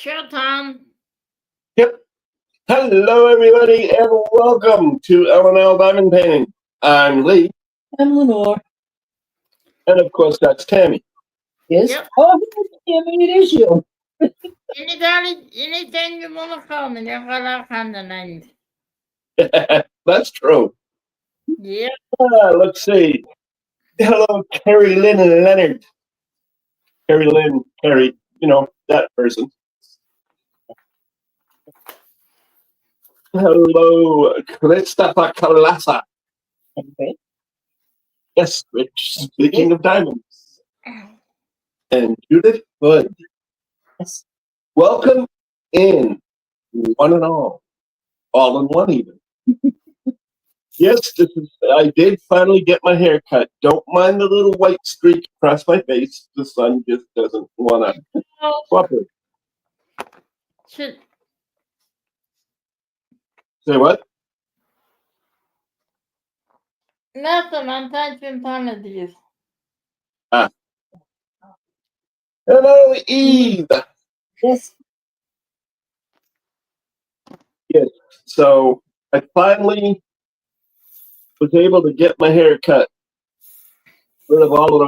Sure, Tom. Yep. Hello, everybody, and welcome to L&L Diamond Painting. I'm Lee, I'm Lenore. and of course, that's Tammy. Yes. Yep. Oh, Tammy, it is you. Anything you want to call me, that's what I kind of named. That's true. Yep. Let's see. Hello, Carrie Lynn and Leonard. Carrie Lynn, Carrie, that person. Hello, Christopher Kalasa. Okay. Yes, Rich, speaking of diamonds. And Judith Hood. Yes. Welcome in, one and all in one even. Yes, I did finally get my hair cut. Don't mind the little white streak across my face. The sun just doesn't want to swap it. Should, Say what? nothing, I'm touching fun of you. Hello, Eve. Yes. Yes, so I finally was able to get my hair cut. Rid of all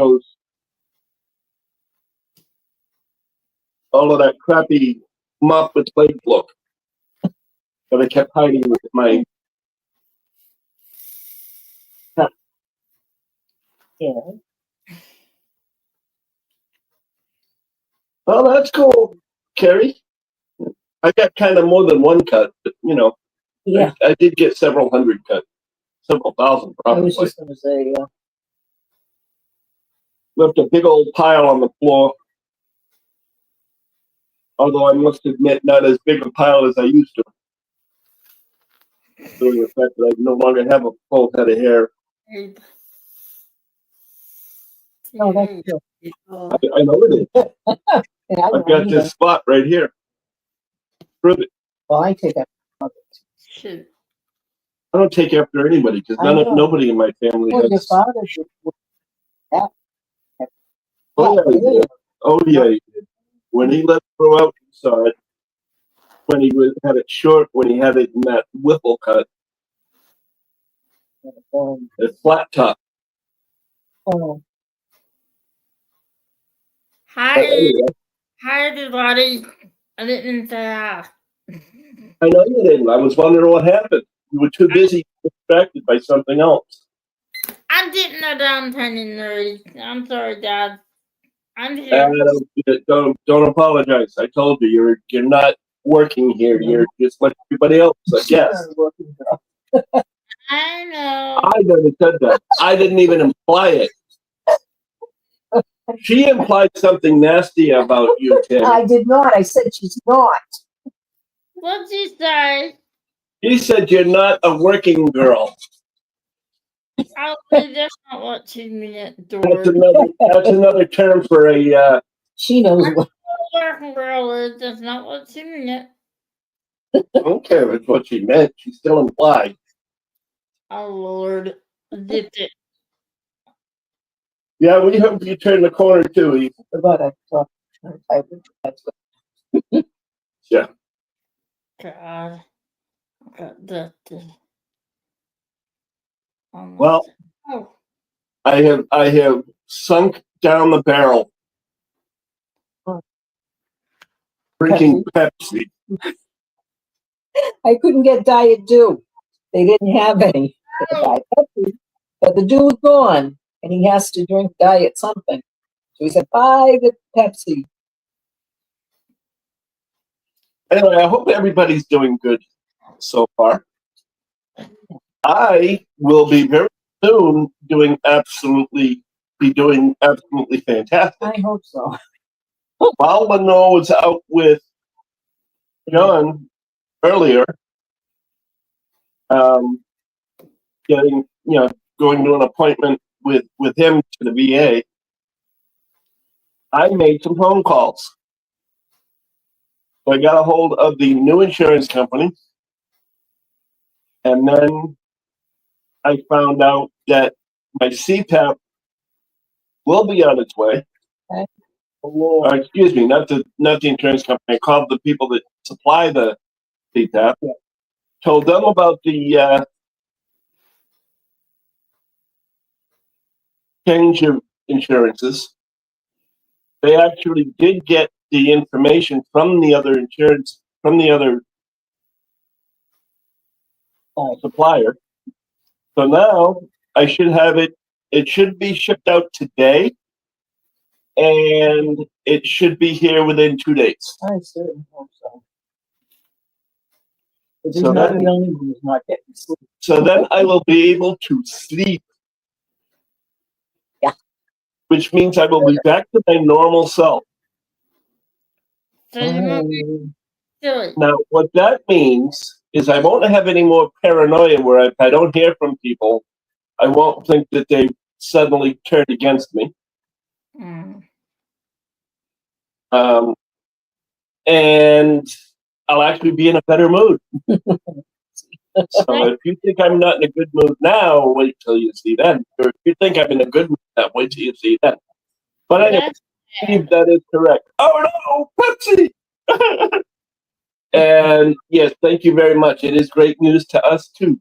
of that crappy mop with blade look that I kept hiding with my. Yeah. Well, that's cool, Carrie. I got kind of more than one cut, but Yeah. I did get several hundred cut, several thousand I probably. was just going to say, yeah. Left a big old pile on the floor. Although I must admit, not as big a pile as I used to. Considering the fact that I no longer have a full head of hair. Oh, that's true. I know it is. Yeah, I've got this spot right here. Prove it. Well, I take that. Should. I don't take after anybody because nobody in my family Well, your has. father did. Yeah. Oh yeah, he did. When he let it grow out, you saw it. When he had it short, when he had it in that whipple cut, the flat top. Oh. Hi, Anyway, hi everybody. I didn't say hi. I know you didn't. I was wondering what happened. You were too busy, distracted by something else. I didn't know that I'm turning nerdy. I'm sorry, Dad. I'm here. Don't apologize. I told you you're not working here. You're just like everybody else. I guess. I know. I never said that. I didn't even imply it. She implied something nasty about you, Tim. I did not. I said she's not. What'd you say? She said you're not a working girl. Oh, that's not what she meant, George. That's another term for a. She knows what. Working girl is. That's not what she meant. I don't care if it's what she meant. She still implied. Oh Lord, did it? Yeah, we hope you turn the corner too, Eve. But I thought. Yeah. God, got that. Well, oh. I have sunk down the barrel. Drinking Pepsi. I couldn't get Diet Dew. They didn't have any. Diet Pepsi. But the Dew was gone, and he has to drink Diet something. So he said, buy the Pepsi. Anyway, I hope everybody's doing good so far. I will be very soon doing absolutely fantastic. I hope so. While Lenore was out with John earlier, going to an appointment with him to the VA, I made some phone calls. So I got a hold of the new insurance company, and then I found out that my CPAP will be on its way. Okay. or excuse me, not the insurance company. I called the people that supply the CTAP. Told them about the change of insurances. They actually did get the information from the other supplier. So now I should have it. It should be shipped out today, and it should be here within 2 days. I certainly hope so. But So he's not then- the only one who's not getting sleep. So then I will be able to sleep. Yeah. Which means I will be back to my normal self. So you won't be silly. Now, what that means is I won't have any more paranoia where if I don't hear from people, I won't think that they suddenly turned against me. Mm. And I'll actually be in a better mood. So if you think I'm not in a good mood now, wait till you see then. Or if you think I'm in a good mood now, wait till you see then. But anyway, That's Steve, that is correct. Oh no, Pepsi! And yes, thank you very much. It is great news to us too.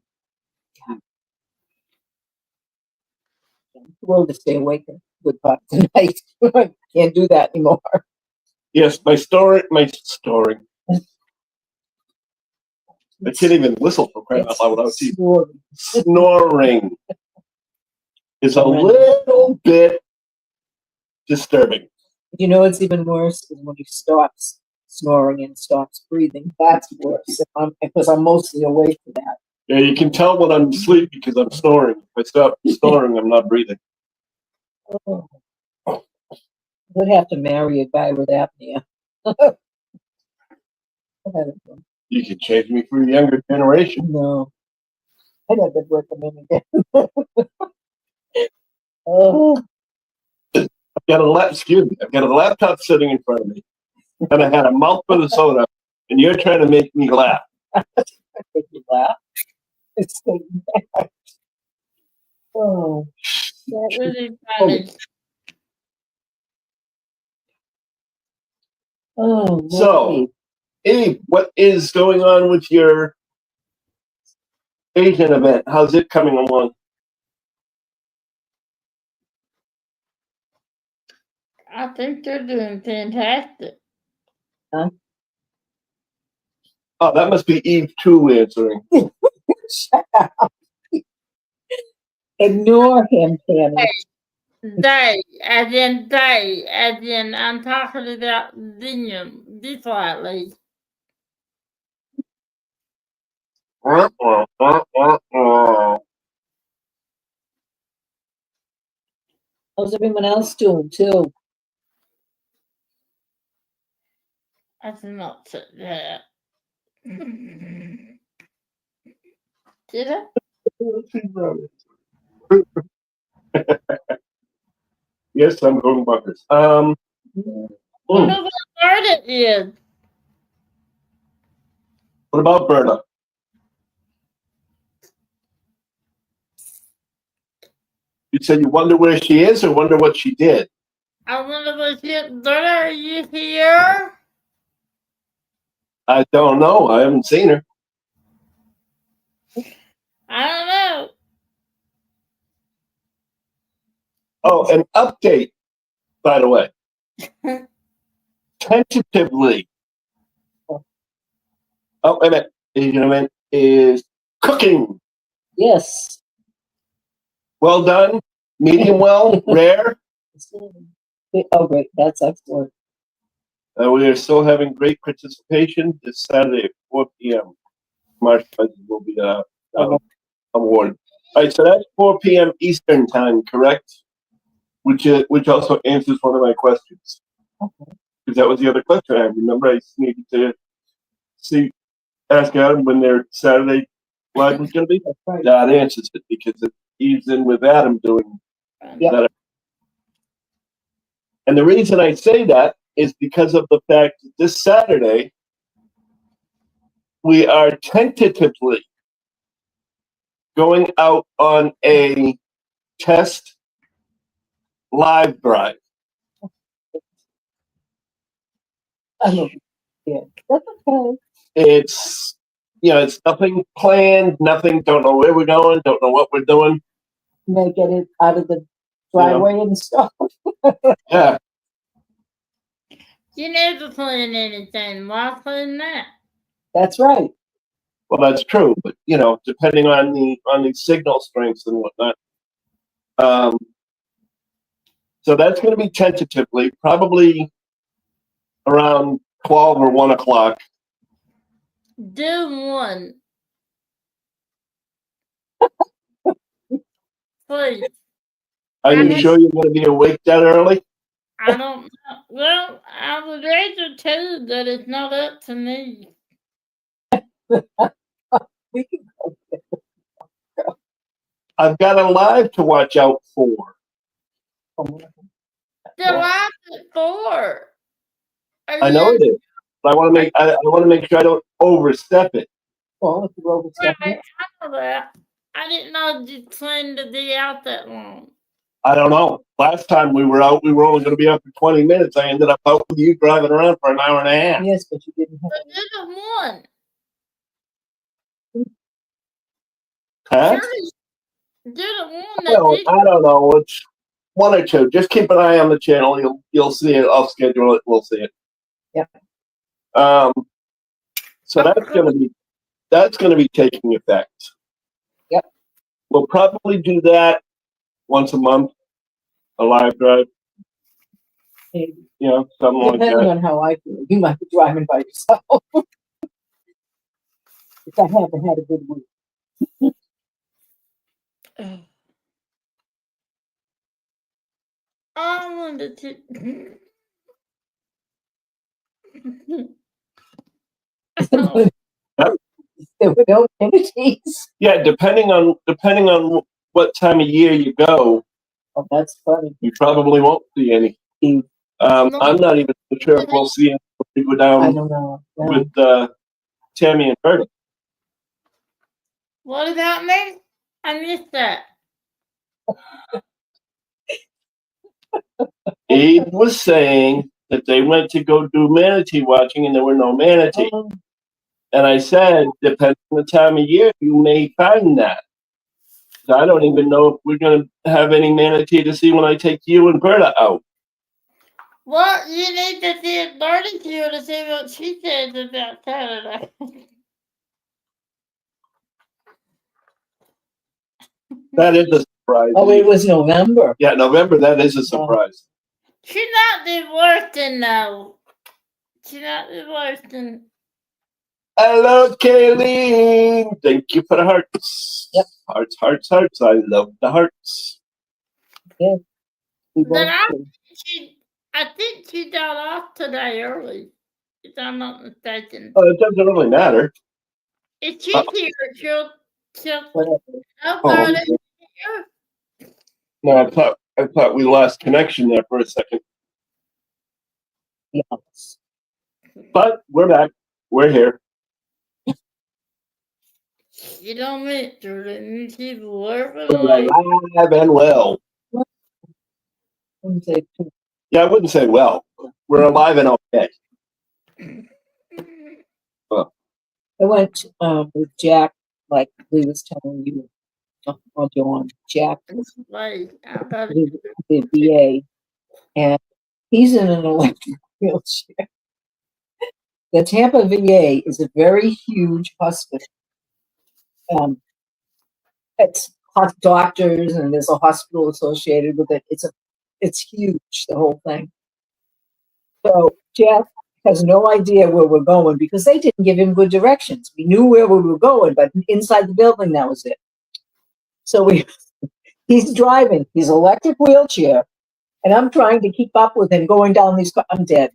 Well, to stay awake a good part tonight. Can't do that anymore. Yes, my story. I can't even whistle for crying out loud without teeth. Snoring is a little bit disturbing. You know what's even worse is when he stops snoring and stops breathing. That's worse. Because I'm mostly awake for that. Yeah, you can tell when I'm asleep because I'm snoring. If I stop snoring, I'm not breathing. Oh. Would have to marry a guy with apnea. You can change me for a younger generation. No. I'd have to recommend again. Oh. I've got a laptop sitting in front of me, and I had a mouthful of soda, and you're trying to make me laugh. Make you laugh. It's so bad. Oh. that really funny. Oh. So, Lordy. Eve, what is going on with your Asian event? How's it coming along? I think they're doing fantastic. Oh, that must be Eve 2 answering. Shut up. Ignore him, Tammy. As in, I'm talking about them, this lightly. How's everyone else doing too? I did not say that. Did I? Yes, I'm going bunkers. I know what part it is. What about Berta? You said you wonder where she is or wonder what she did? I wonder what she is. Berta, are you here? I don't know. I haven't seen her. I don't know. Oh, an update, by the way. Tentatively. Oh, wait a minute. Asian event is cooking. Yes. Well done. Medium well. Rare. Oh, great. That's excellent. We are still having great participation this Saturday at 4 p.m. March will be awarded. All right, so that's 4 p.m. Eastern time, correct? Which also answers one of my questions. Okay. Because that was the other question I had. Remember, I needed to ask Adam when their Saturday live was going to be. That's right. That answers it because it eaves in with Adam doing that. And the reason I say that is because of the fact that this Saturday we are tentatively going out on a test live drive. I love it. Yeah, that's okay. It's, it's nothing planned, nothing, don't know where we're going, don't know what we're doing. You may get it out of the driveway and stuff. Yeah. You never plan anything. Why plan that? That's right. Well, that's true, but depending on the signal strengths and whatnot. So that's going to be tentatively, probably around 12 or 1 o'clock. Do one. Please. Are you sure you're going to be awake that early? I don't know. Well, I would rather too that it's not up to me. We can go. I've got a live to watch out for. The live at 4. I know it is. But I want to make sure I don't overstep it. Well, if you overstep Right, it. I know that. I didn't know you planned to be out that long. I don't know. Last time we were out, we were only going to be out for 20 minutes. I ended up out with you driving around for an hour and a half. Yes, but you didn't have. But did it one. Huh? Surely did it one that Well, did. I don't know. It's 1 or 2. Just keep an eye on the channel. You'll see it. I'll schedule it. We'll see it. Yeah. So that's going to be taking effect. Yep. We'll probably do that once a month, a live drive. Maybe. Something like Depending that. on how I feel, you might be driving by yourself. If I haven't had a good week. I wanted to. There were no amenities. Yeah, depending on what time of year you go, Oh, that's funny. you probably won't see any. I'm not even sure if we'll see it when we go I down don't know. Yeah. with Tammy and Berta. What about me? I missed that. Abe was saying that they went to go do manatee watching and there were no manatee. Oh, And I said, depending on the time of year, you may find that. So I don't even know if we're going to have any manatee to see when I take you and Berta out. Well, you need to see Bertie here to see what she says about Saturday. That is a surprise. oh, it was November. Yeah, November, that is a surprise. She's not the worst in though. She's not the worst in. Hello, Kayleen. Thank you for the hearts. Yep. Hearts, hearts, hearts. I love the hearts. Yeah. Then I think she got off today early, if I'm not mistaken. Oh, it doesn't really matter. If she's here, she'll Whatever. No, I thought we lost connection there for a second. Yes. But we're back. We're here. You don't meet her, and she's working We're away. alive and well. Yeah, I wouldn't say well. We're alive and okay. I went with Jack, like Lee was telling you, or John, Jack, the VA, and he's in an electric wheelchair. The Tampa VA is a very huge hospital. It's doctors, and there's a hospital associated with it. It's huge, the whole thing. So Jack has no idea where we're going because they didn't give him good directions. We knew where we were going, but inside the building, that was it. So he's driving his electric wheelchair, and I'm trying to keep up with him going down these. I'm dead.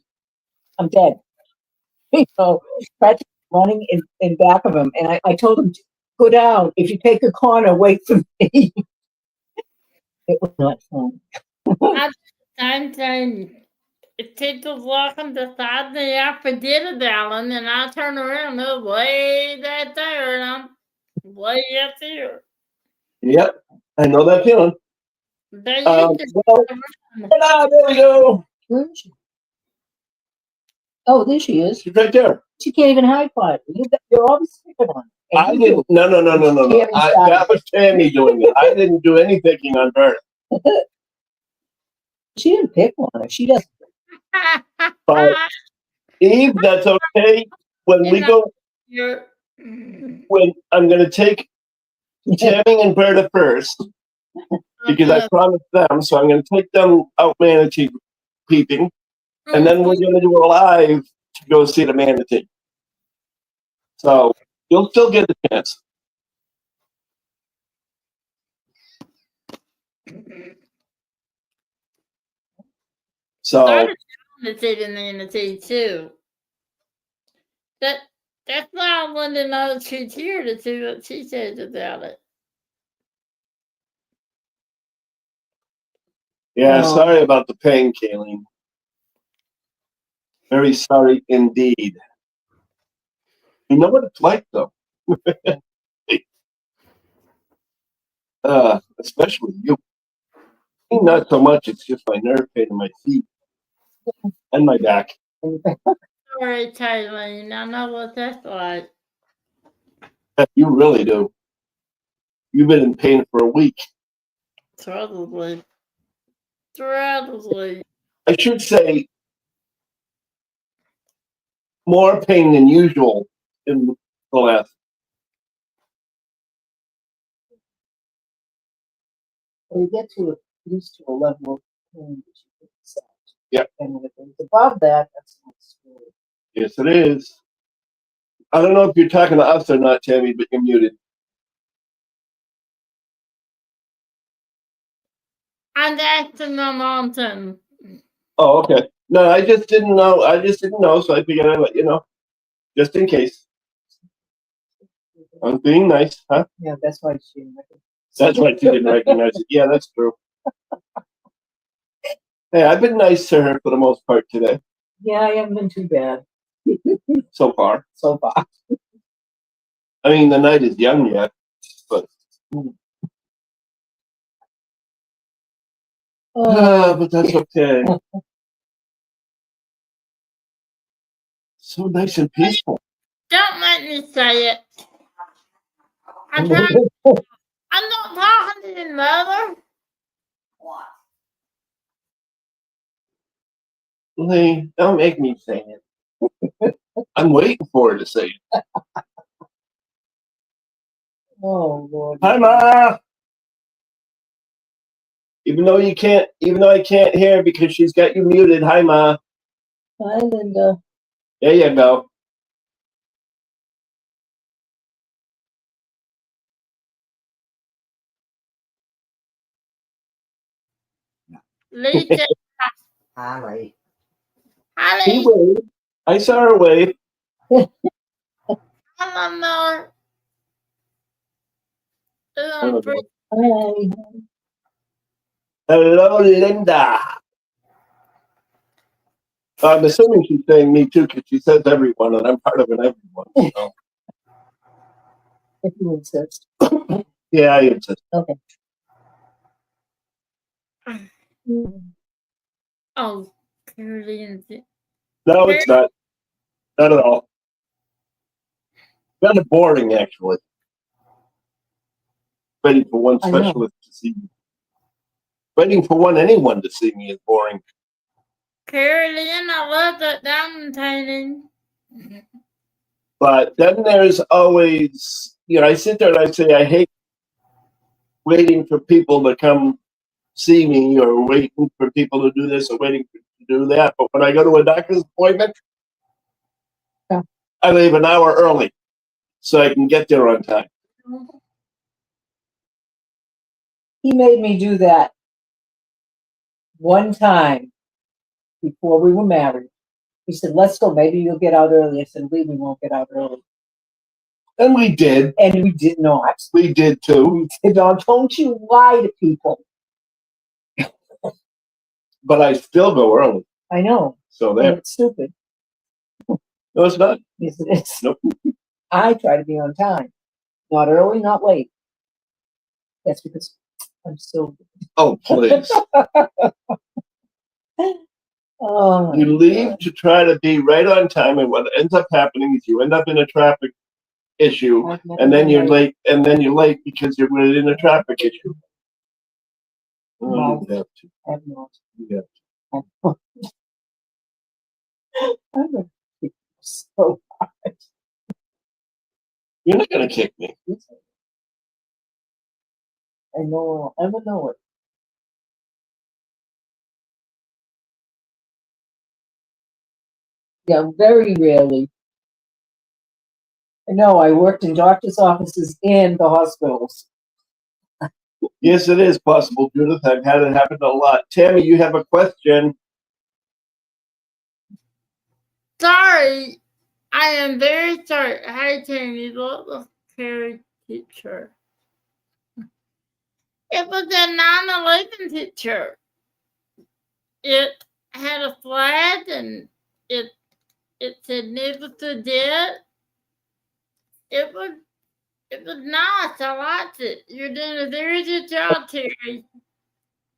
Patrick running in back of him, and I told him, go down. If you take a corner, wait for me. It was not fun. I'm saying, if people walking beside me, I forget about them, and I turn around, they're way back there, and I'm way up here. Yep, I know that feeling. There we go. Oh, there she is. She's right there. She can't even hide quietly. You're always picking on her. And I you didn't. No. Tammy That was Tammy doing it. I didn't do any picking on her. She didn't pick on her. She doesn't. But Eve, that's okay. When we go, You're, when I'm going to take Tammy and Berta first, because I promised them, so I'm going to take them out manatee peeping, and then we're going to do a live to go see the manatee. So you'll still get a chance. So to see the manatee too. That's why I wanted to know if she's here to see what she says about it. yeah, sorry about the pain, Kayleen. Very sorry indeed. You know what it's like, though. Especially you. Me, not so much. It's just my nerve pain in my feet and my back. Sorry, Taylor. I know what that's like. You really do. You've been in pain for a week. Probably. I should say more pain than usual in the last. When you get to used to a level of pain that you can accept. Yeah. And when it's above that, that's not scary. Yes, it is. I don't know if you're talking to us or not, Tammy, but you're muted. I'm asking the mountain. Oh, okay. No, I just didn't know. So I figured I'd let you know, just in case. I'm being nice, huh? Yeah, that's why she didn't recognize. That's why she didn't recognize it. Yeah, that's true. Hey, I've been nice to her for the most part today. Yeah, I haven't been too bad. So far. So far. I mean, the night is young yet, but. But that's okay. So nice and peaceful. Don't let me say it. I'm not talking to your mother. What? Lee, don't make me say it. I'm waiting for her to say it. Oh, Lord. Hi, Ma. Even though I can't hear because she's got you muted. Hi, Ma. Hi, Linda. There you go. Lisa. Hi. She waved. I saw her wave. Hello. Hi. Hello, Linda. I'm assuming she's saying me too because she says everyone, and I'm part of an everyone. So. If you insist. Yeah, I insist. Okay. Oh, Carolyn. No, it's not. Not at all. Kind of boring, actually. Waiting for one specialist to see me. Waiting for anyone to see me is boring. Carolyn, I love that diamond painting. But then there's always, I sit there and I say, I hate waiting for people to come see me or waiting for people to do this or waiting to do that. But when I go to a doctor's appointment, I leave an hour early so I can get there on time. He made me do that one time before we were married. He said, let's go. Maybe you'll get out early. I said, we won't get out early. And we did. And we did not. We did too. We did not. Don't you lie to people. But I still go early. I know. So there. It's stupid. No, it's not. Yes, it is. Nope. I try to be on time. Not early, not late. That's because I'm so. Oh, please. Oh, You leave to try to be right on time, and what ends up happening is you end up in a traffic issue, and then you're late, because you're in a traffic issue. No. You have to. I'm not. You have I'm gonna kick you so hard. You're not gonna kick me. I know, I would know it. Yeah, very rarely. I know, I worked in doctor's offices and the hospitals. Yes, it is possible, Judith. I've had it happen a lot. Tammy, you have a question? Sorry, I am very sorry. Hi, Tammy, the Carrie teacher. It was a 9/11 picture. It had a flag and it said never forget. It was nice. I liked it. You're doing a very good job, Terry.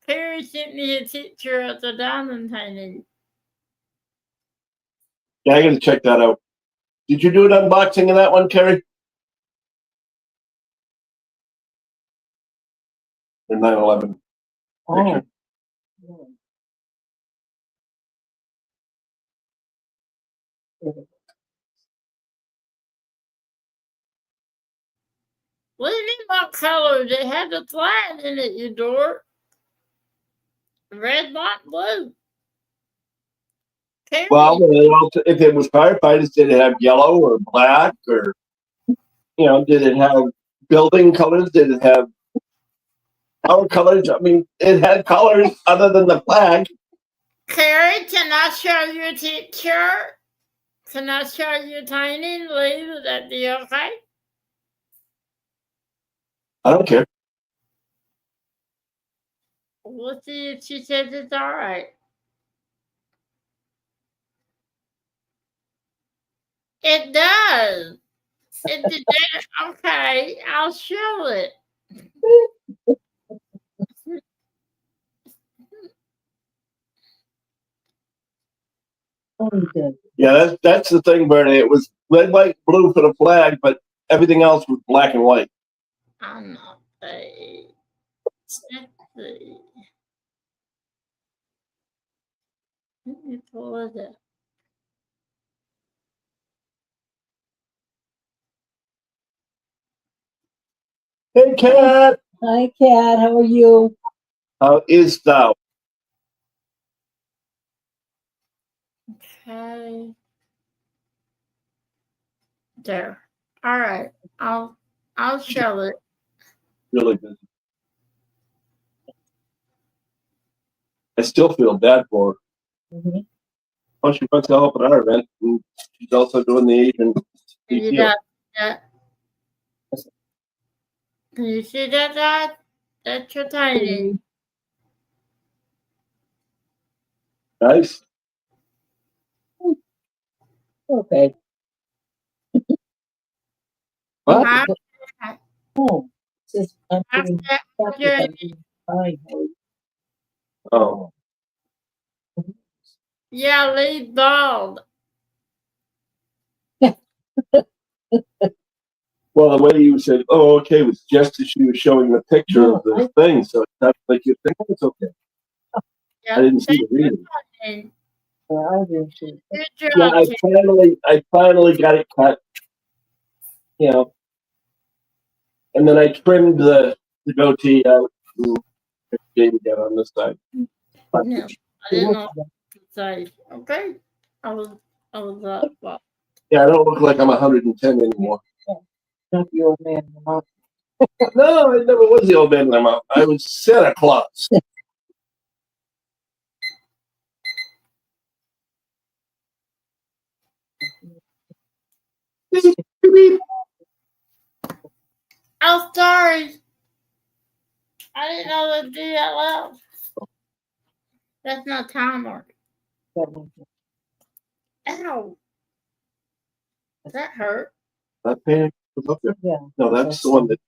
Terry sent me a picture of the diamond painting. Yeah, I gotta check that out. Did you do an unboxing of that one, Carrie? The 9/11 picture. What do you mean what color? It had a flag in it, you dork. Red, white, blue. Terry, Well, if it was firefighters, did it have yellow or black, or did it have building colors? Did it have our colors? I mean, it had colors other than the flag. Carrie, can I show you a picture? Can I show you a painting? Lee, would that be okay? I don't care. We'll see if she says it's all right. It does. It did. Okay, I'll show it. Yeah, that's the thing, Bernie. It was red, white, blue for the flag, but everything else was black and white. I'm not paid. Let's see. Let me pull it up. Hey, Cat. Hi, Cat. How are you? How is thou? Okay. There. All right. I'll show it. Really busy. I still feel bad for her. Mm-hmm. Oh, she wants to help at our event, and she's also doing the Asian. You got that? Can you see that, Dad? That's your painting. Nice. Okay. What? Oh, it says I'm After doing that, fine. Oh. yeah, Lee bald. Well, the way you said, "Oh, okay," was just as she was showing the picture of the thing, so it's not like you think it's okay. Yeah, I didn't see the reading. Good job, Yeah, I finally got it cut. And then I trimmed the goatee out and gave it down on this side. No, I didn't know what to say. Okay, I was well. Yeah, I don't look like I'm 110 anymore. Not the old man in the mouth. No, I never was the old man in the mouth. I was Santa Claus. Oh, sorry. I didn't know that do that loud. That's not timer. Ow. Does that hurt? That pan was up there? Yeah. No, that's the one that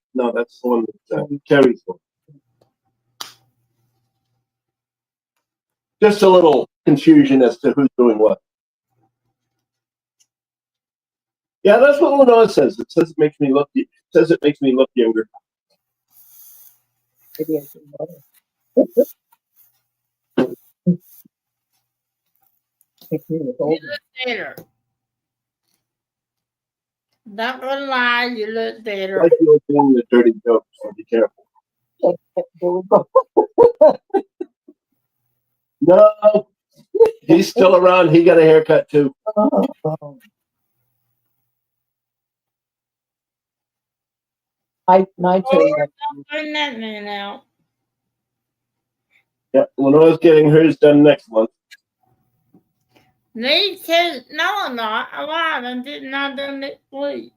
carries one. Just a little confusion as to who's doing what. Yeah, that's what Lenore says. It says it makes me look. It says it makes me look younger. Maybe I should know. Makes me look You older. look better. Not gonna lie, you look better. Like you're doing the dirty jokes, so be careful. There we go. No, he's still around. He got a haircut too. Oh. My Oh, turn. don't bring that man out. Yeah, Lenore's getting hers done next month. Me too. No, I'm not. I lied. I did not do it week.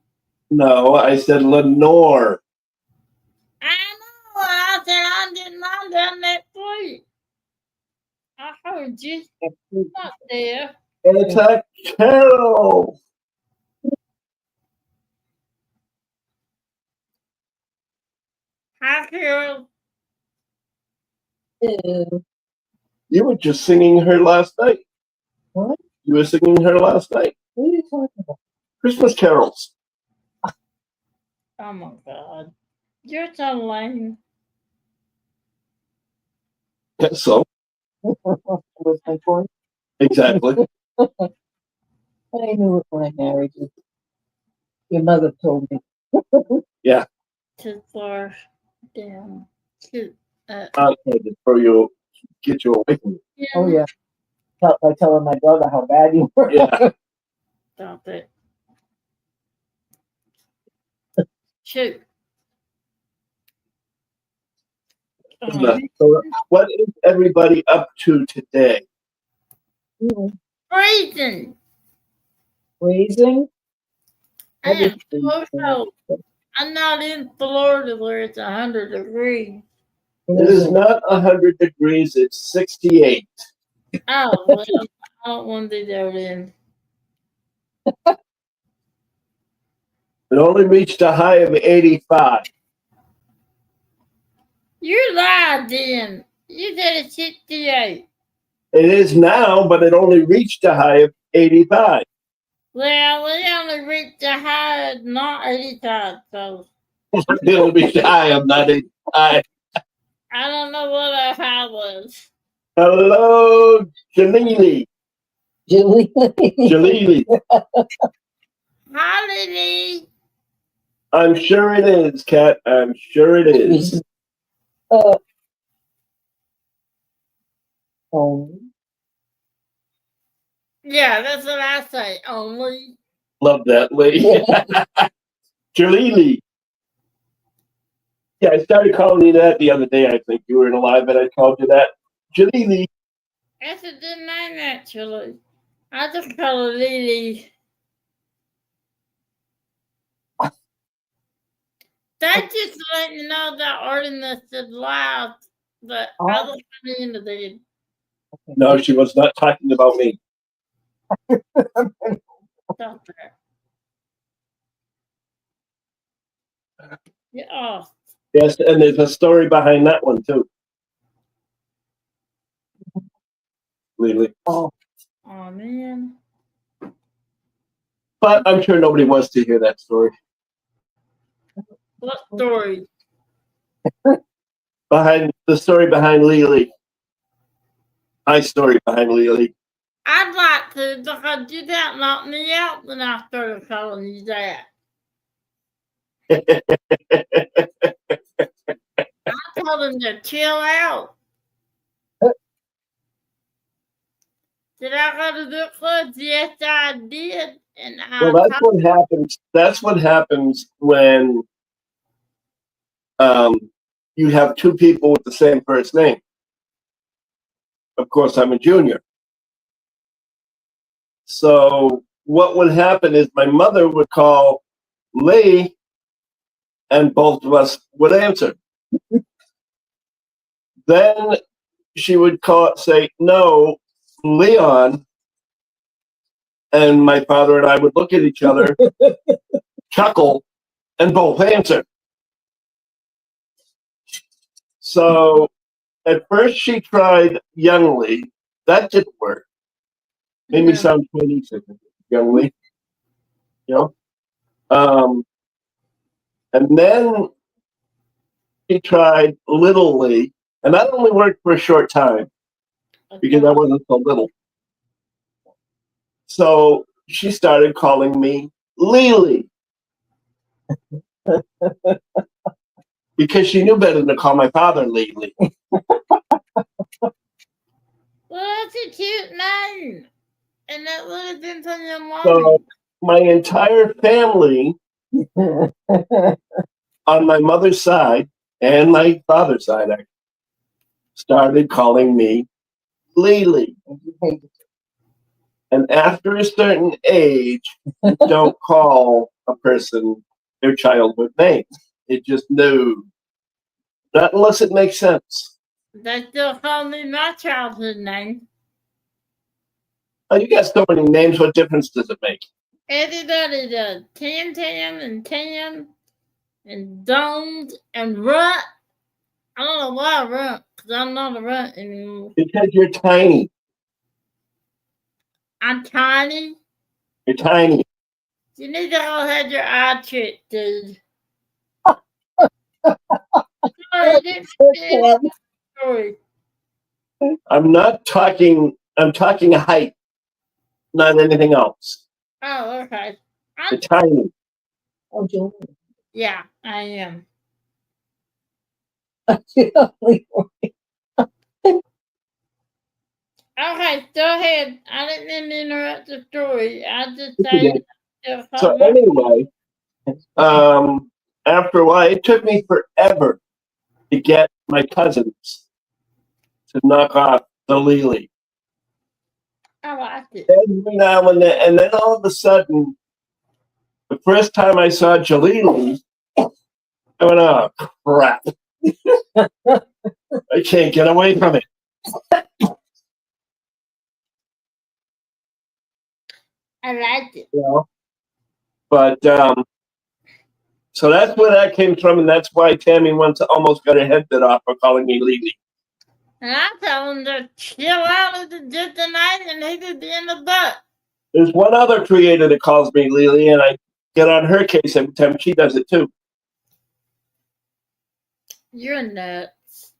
No, I said Lenore. I know. I said I did not do it week. I heard you. Not there. It's a Carol. Hi, Carol. You were just singing her last night. What? You were singing her last night. What are you talking about? Christmas carols. Oh my God. You're so lame. So, Was my point? exactly. I knew it when I married you. Your mother told me. Too far down. Too, I'm trying to throw you, get you away from me. Oh yeah. By telling my brother how bad you were. Yeah. Stop it. Shoot. So, what is everybody up to today? Freezing. Freezing? I am so cold. I'm not in Florida where it's 100 degrees. It is not 100 degrees, it's 68. Oh, well, I don't want to do that then. It only reached a high of 85. You lied then. You said it's 68. It is now, but it only reached a high of 85. Well, we only reached a high of not 85, so It only reached a high of 95. I don't know what a high was. Hello, Jalili. Julie. Jalili. Hi, Lily. I'm sure it is, Kat. I'm sure it is. Oh. Yeah, that's what I say. Only. Love that lady. Jalili. Yeah, I started calling you that the other day. I think you were in a live, and I called you that. Jalili. That's a good name, actually. I just call her Lily. That just let me know that Artemis is live, but I was coming into the. No, she was not talking about me. Stop that. Yeah. Yes, and there's a story behind that one too. Lily. Oh. Oh man. But I'm sure nobody wants to hear that story. What story? Behind the story behind Lily. My story behind Lily. I'd like to, because you didn't knock me out when I started calling you that. I told him to chill out. Did I go to the clubs? Yes, I did. And Well, that's what happens. That's what happens when you have two people with the same first name. Of course, I'm a junior. So what would happen is my mother would call Lee, and both of us would answer. Then she would say, no, Leon. And my father and I would look at each other, chuckle, and both answer. So at first she tried young Lee, that didn't work. Made me No. sound Chinese, young lady. You know? And then she tried Little Lee, and that only worked for a short time because I wasn't so little. So she started calling me Lily because she knew better than to call my father Lily. Well, that's a cute name. And that would have been from your mommy. So my entire family on my mother's side and my father's side actually started calling me Lily. And after a certain age, you don't call a person their childhood name. It just no. Not unless it makes sense. They still call me my childhood name. Oh, you got so many names. What difference does it make? Everybody does. Tam and Tam and Domed and Runt. I don't know why Runt, because I'm not a Runt anymore. Because you're tiny. I'm tiny. You're tiny. You need to all have your eye checked, dude. Sorry. I'm not talking. I'm talking height, not anything else. Oh, okay. You're tiny. Oh, Julie. Yeah, I am. Okay, go ahead. I didn't mean to interrupt the story. I just say. So anyway, after a while, it took me forever to get my cousins to knock off the Lily. I liked it. Every now and then all of a sudden, the first time I saw Jalili, I went, oh, crap. I can't get away from it. I liked it. You know? But, so that's where that came from, and that's why Tammy once almost got her head bit off for calling me Lily. And I tell him to chill out with the just tonight and he could be in the butt. There's one other creator that calls me Lily, and I get on her case every time she does it too. You're nuts.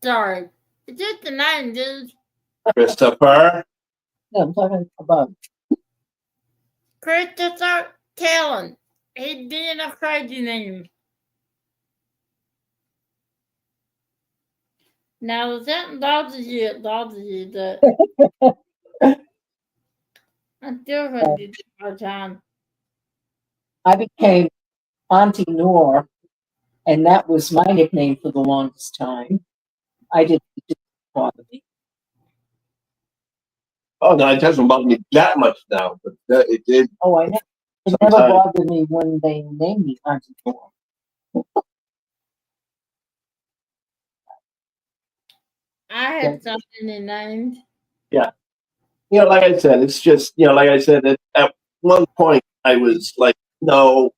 Sorry. It's just a name, dude. Christopher. No, I'm talking about. Christopher Kellen. He'd be in a crazy name. Now, if that bothers you, it bothers you, but I'm still going to do this all the time. I became Auntie Nor, and that was my nickname for the longest time. I didn't bother me. Oh, no, it doesn't bother me that much now, but it did. Oh, I know. It never bothered me when they named me Auntie Nor. I had something in mind. Yeah. You know, like I said, it's just, you know, like I said, at one point I was like, no,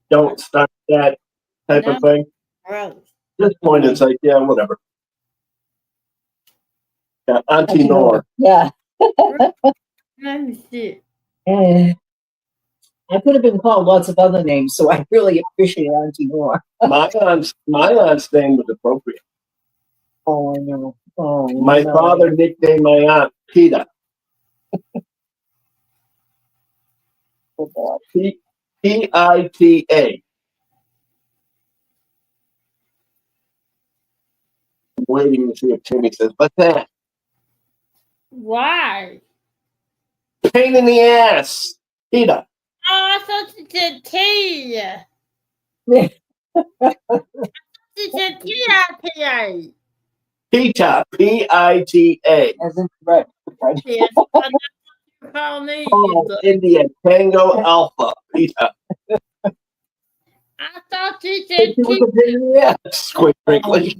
don't start that type of thing. Gross. At this point, it's like, yeah, whatever. Yeah, Auntie Nor. Yeah. Let me see. I could have been called lots of other names, so I really appreciate Auntie Nor. My aunt's name was appropriate. Oh, I know. Oh, my father nicknamed my aunt Pita. P-I-T-A. I'm waiting to see if Timmy says, what's that? Why? Pain in the ass. Pita. Oh, I thought you said T. You said P-I-T-A. Pita. P-I-T-A. As in right. Yes, call me. Oh, India. Tango Alpha. Pita. I thought you said Yes, quite frankly.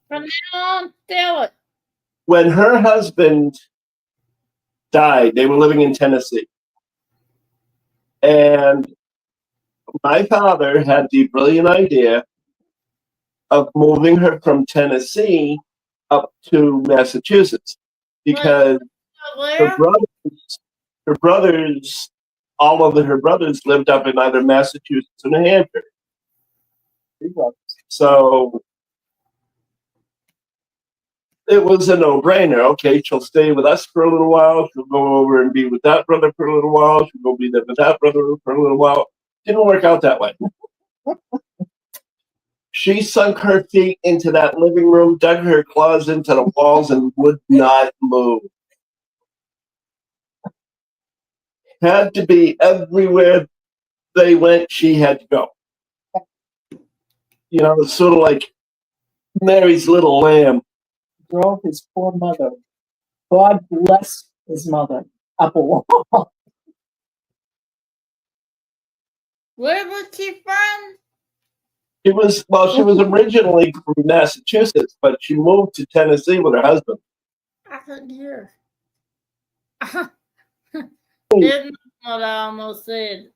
From now on, tell it. When her husband died, they were living in Tennessee. And my father had the brilliant idea of moving her from Tennessee up to Massachusetts because her Where? brothers, all of her brothers lived up in either Massachusetts or New Hampshire. So it was a no-brainer. Okay, she'll stay with us for a little while. She'll go over and be with that brother for a little while. She'll go be there with that brother for a little while. Didn't work out that way. She sunk her feet into that living room, dug her claws into the walls, and would not move. Had to be everywhere they went, she had to go. You know, it's sort of like Mary's little lamb. Drove his poor mother. God bless his mother. Up a wall. Where was she from? She was originally from Massachusetts, but she moved to Tennessee with her husband. I couldn't hear. Didn't what I almost said.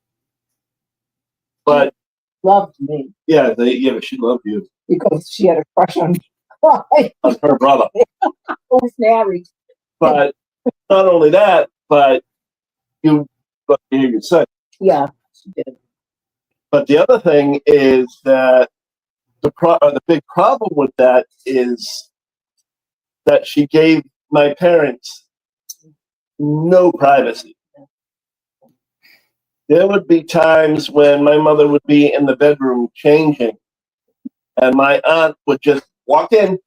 But Loved me yeah, she loved you. because she had a crush on me. On her brother. Who was married. But not only that, but you got to hear your son. Yeah, she did. But the other thing is that the big problem with that is that she gave my parents no privacy. There would be times when my mother would be in the bedroom changing, and my aunt would just walk in,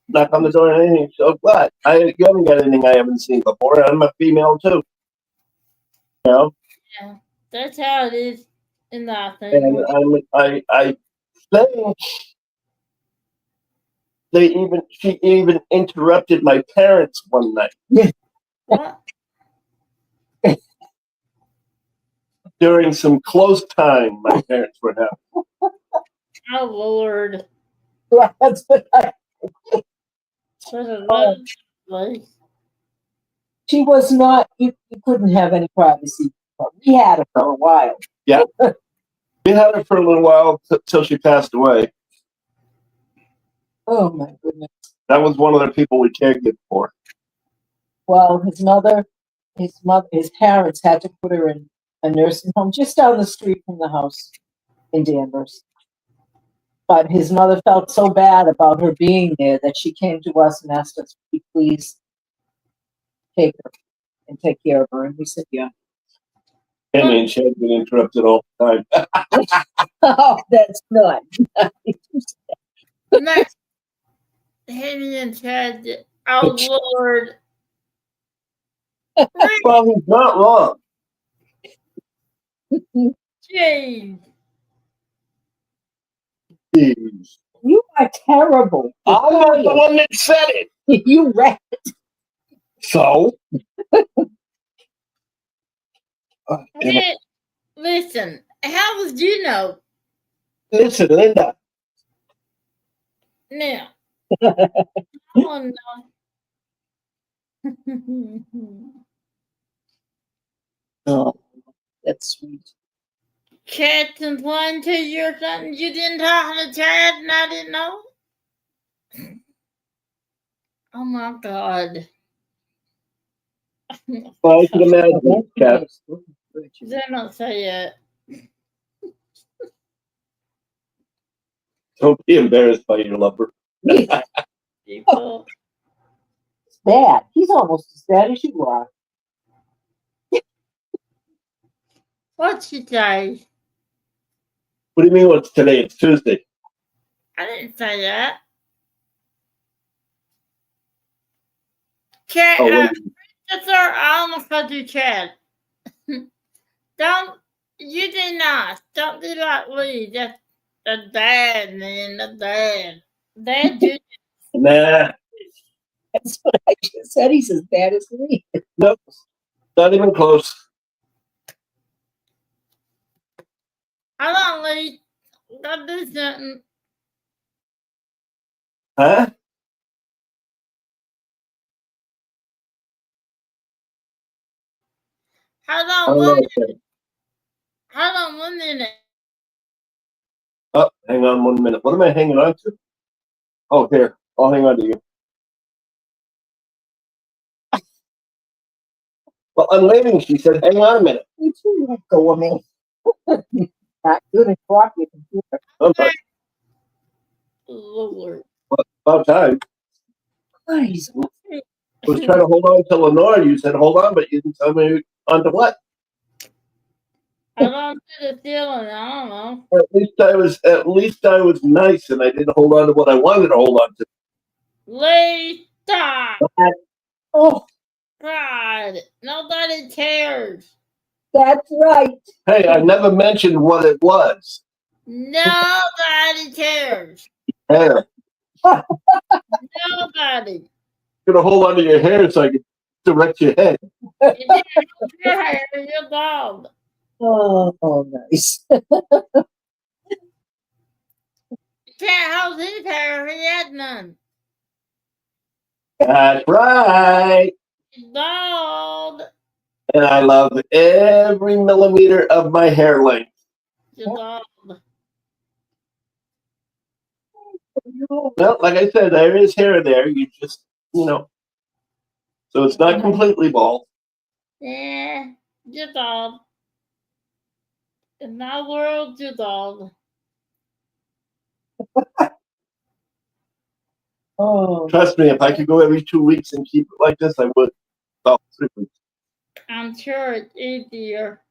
knock on the door, and anything. So what? You haven't got anything I haven't seen before. I'm a female too. You know. Yeah, that's how it is in that thing. And I think she even interrupted my parents one night. What? During some close time my parents were having. Oh Lord. That's what she was not, you couldn't have any privacy. We had her for a while. Yeah. We had her for a little while till she passed away. Oh my goodness. That was one of the people we cared for. Well, his parents had to put her in a nursing home just down the street from the house in Danvers. But his mother felt so bad about her being there that she came to us and asked us to please take her and take care of her. And we said, yeah. I mean, she had been interrupted all the time. Oh, that's not. Next, Henny and Chad. Oh Lord. Well, he's not wrong. Jeez. Jeez. You are terrible. I'm not the one that said it. You rat. So? Hey, listen, how would you know? Listen, Linda. Now. Oh no. Oh, that's sweet. Chad complained to you or something? You didn't talk to Chad and I didn't know? Oh my God. Well, I can imagine, Kat. Did I not say it? Don't be embarrassed by your lover. People. It's bad. He's almost as bad as you are. What'd she say? What do you mean what's today? It's Tuesday. I didn't say that. Chad, that's our almost got to Chad. Don't, you did not. Don't be like Lee. That's the dad, man. The dad. Dad, you. Nah. That's what I just said. He's as bad as me. Nope. Not even close. Hold on, Lee. Gotta do something. Huh? Hold on one minute. Hold on 1 minute. Oh, hang on 1 minute. What am I hanging on to? Oh, here. I'll hang on to you. Well, I'm waiting. She said, hang on a minute. You too let go of me. Not good at your computer. I'm sorry. Lord. About time. Nice. I was trying to hold on to Lenore. You said hold on, but you didn't tell me onto what. I don't see the ceiling. I don't know. At least I was nice and I didn't hold on to what I wanted to hold on to. Lisa! Oh, God, nobody cares. that's right. Hey, I never mentioned what it was. Nobody cares. Hair. Nobody. Gonna hold on to your hair so I can direct your head. You can't hold your hair, you're bald. Oh, nice. You can't hold his hair, he had none. That's right. He's bald. And I love every millimeter of my hair length. You're bald. Well, like I said, there is hair there. You just, so it's not completely bald. Yeah, you're bald. In my world, you're bald. Oh, Trust me, if I could go every 2 weeks and keep it like this, I would. About 3 weeks. I'm sure it's easier.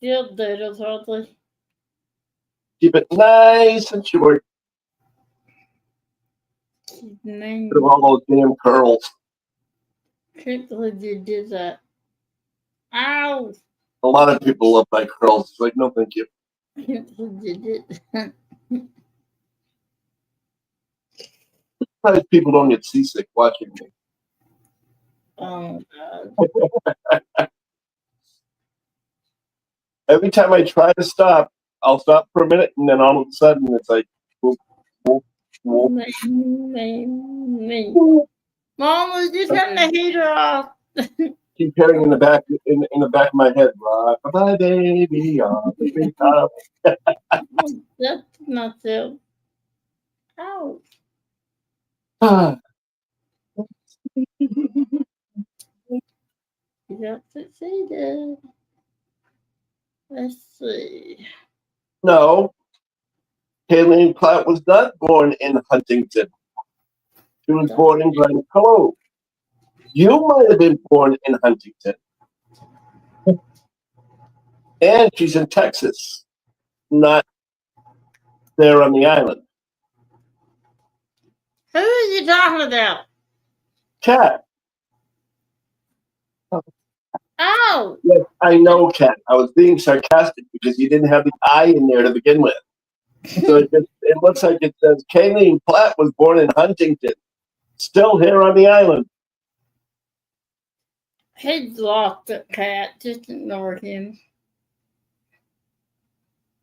You'll do it, totally. Keep it nice and short. Name. With all those damn curls. Can't believe you did that. Ow! A lot of people love my curls. It's like, no, thank you. Can't believe you did that. Sometimes people don't get seasick watching me. Oh, God. Every time I try to stop, I'll stop for a minute, and then all of a sudden it's like, whoop, whoop, whoop. Me. Mom, would you turn the heater off? Keep hearing in the back of my head, rock my baby on the treetop. That's not so. Ow. You got succeeded. Let's see. No, Kayleen Platt was not born in Huntington. She was born in Glen Cove. You might have been born in Huntington. And she's in Texas, not there on the island. Who are you talking about? Kat. Oh! Yes, I know, Kat. I was being sarcastic because you didn't have the I in there to begin with. So it looks like it says Kayleen Platt was born in Huntington, still here on the island. He's lost it, Cat. Just ignore him.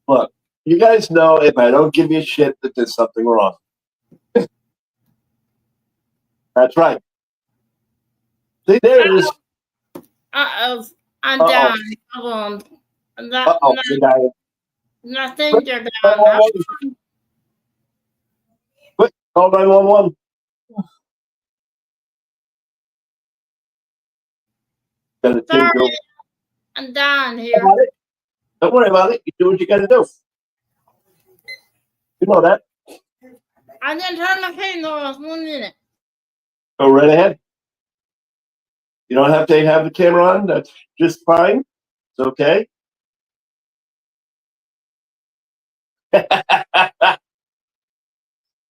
Look, you guys know if I don't give you shit that there's something wrong. That's right. See, there it is. Uh-oh. I'm down. Hold on. Uh-oh, you got it. Nothing, you're down. Quick, call 911. Sorry. I'm down here. Don't worry about it. You do what you got to do. You know that. I didn't turn the camera off 1 minute. Go right ahead. You don't have to have the camera on. That's just fine. It's okay.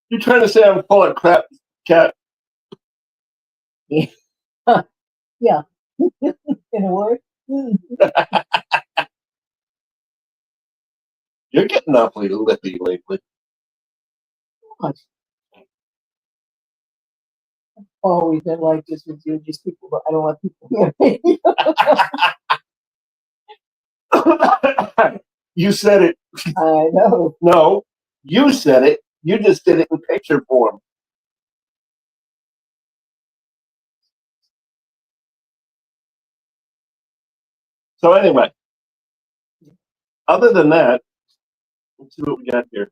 You're trying to say I'm full of crap, Kat. yeah. Yeah. In a word. You're getting awfully lippy lately. I've always been like this with you. Just people, I don't want people hearing me. You said it. I know. No, you said it. You just did it in picture form. So anyway, other than that, Let's see what we got here.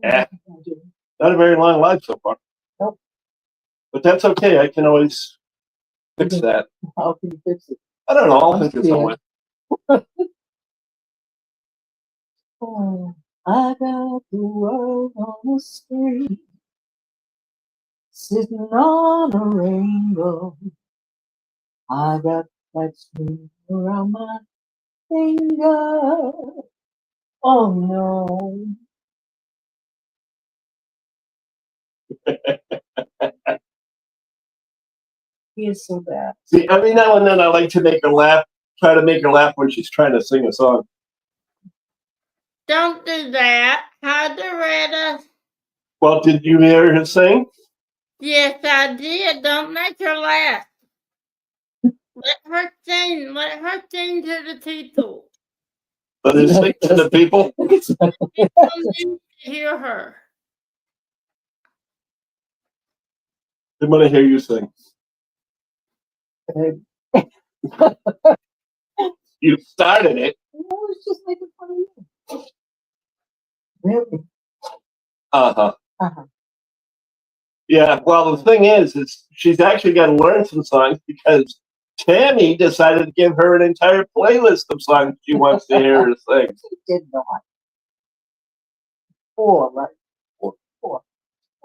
Yeah. Not a very long live so far. Nope. But that's okay. I can always fix that. How can you fix it? I don't know. I'll fix it somewhere. Oh, I got the world on the street, sitting on a rainbow. I got that string around my finger. Oh no. He is so bad. See, every now and then I like to make her laugh, try to make her laugh when she's trying to sing a song. Don't do that. Hi, Doretta. Well, did you hear her sing? Yes, I did. Don't make her laugh. Let her sing. Let her sing to the people. Let her sing to the people. People need to hear her. They want to hear you sing. You started it. I was just making fun of you. Really? Uh-huh. Uh-huh. Yeah, well, the thing is she's actually got to learn some songs because Tammy decided to give her an entire playlist of songs she wants to hear her sing. She did not. 4, right? 4.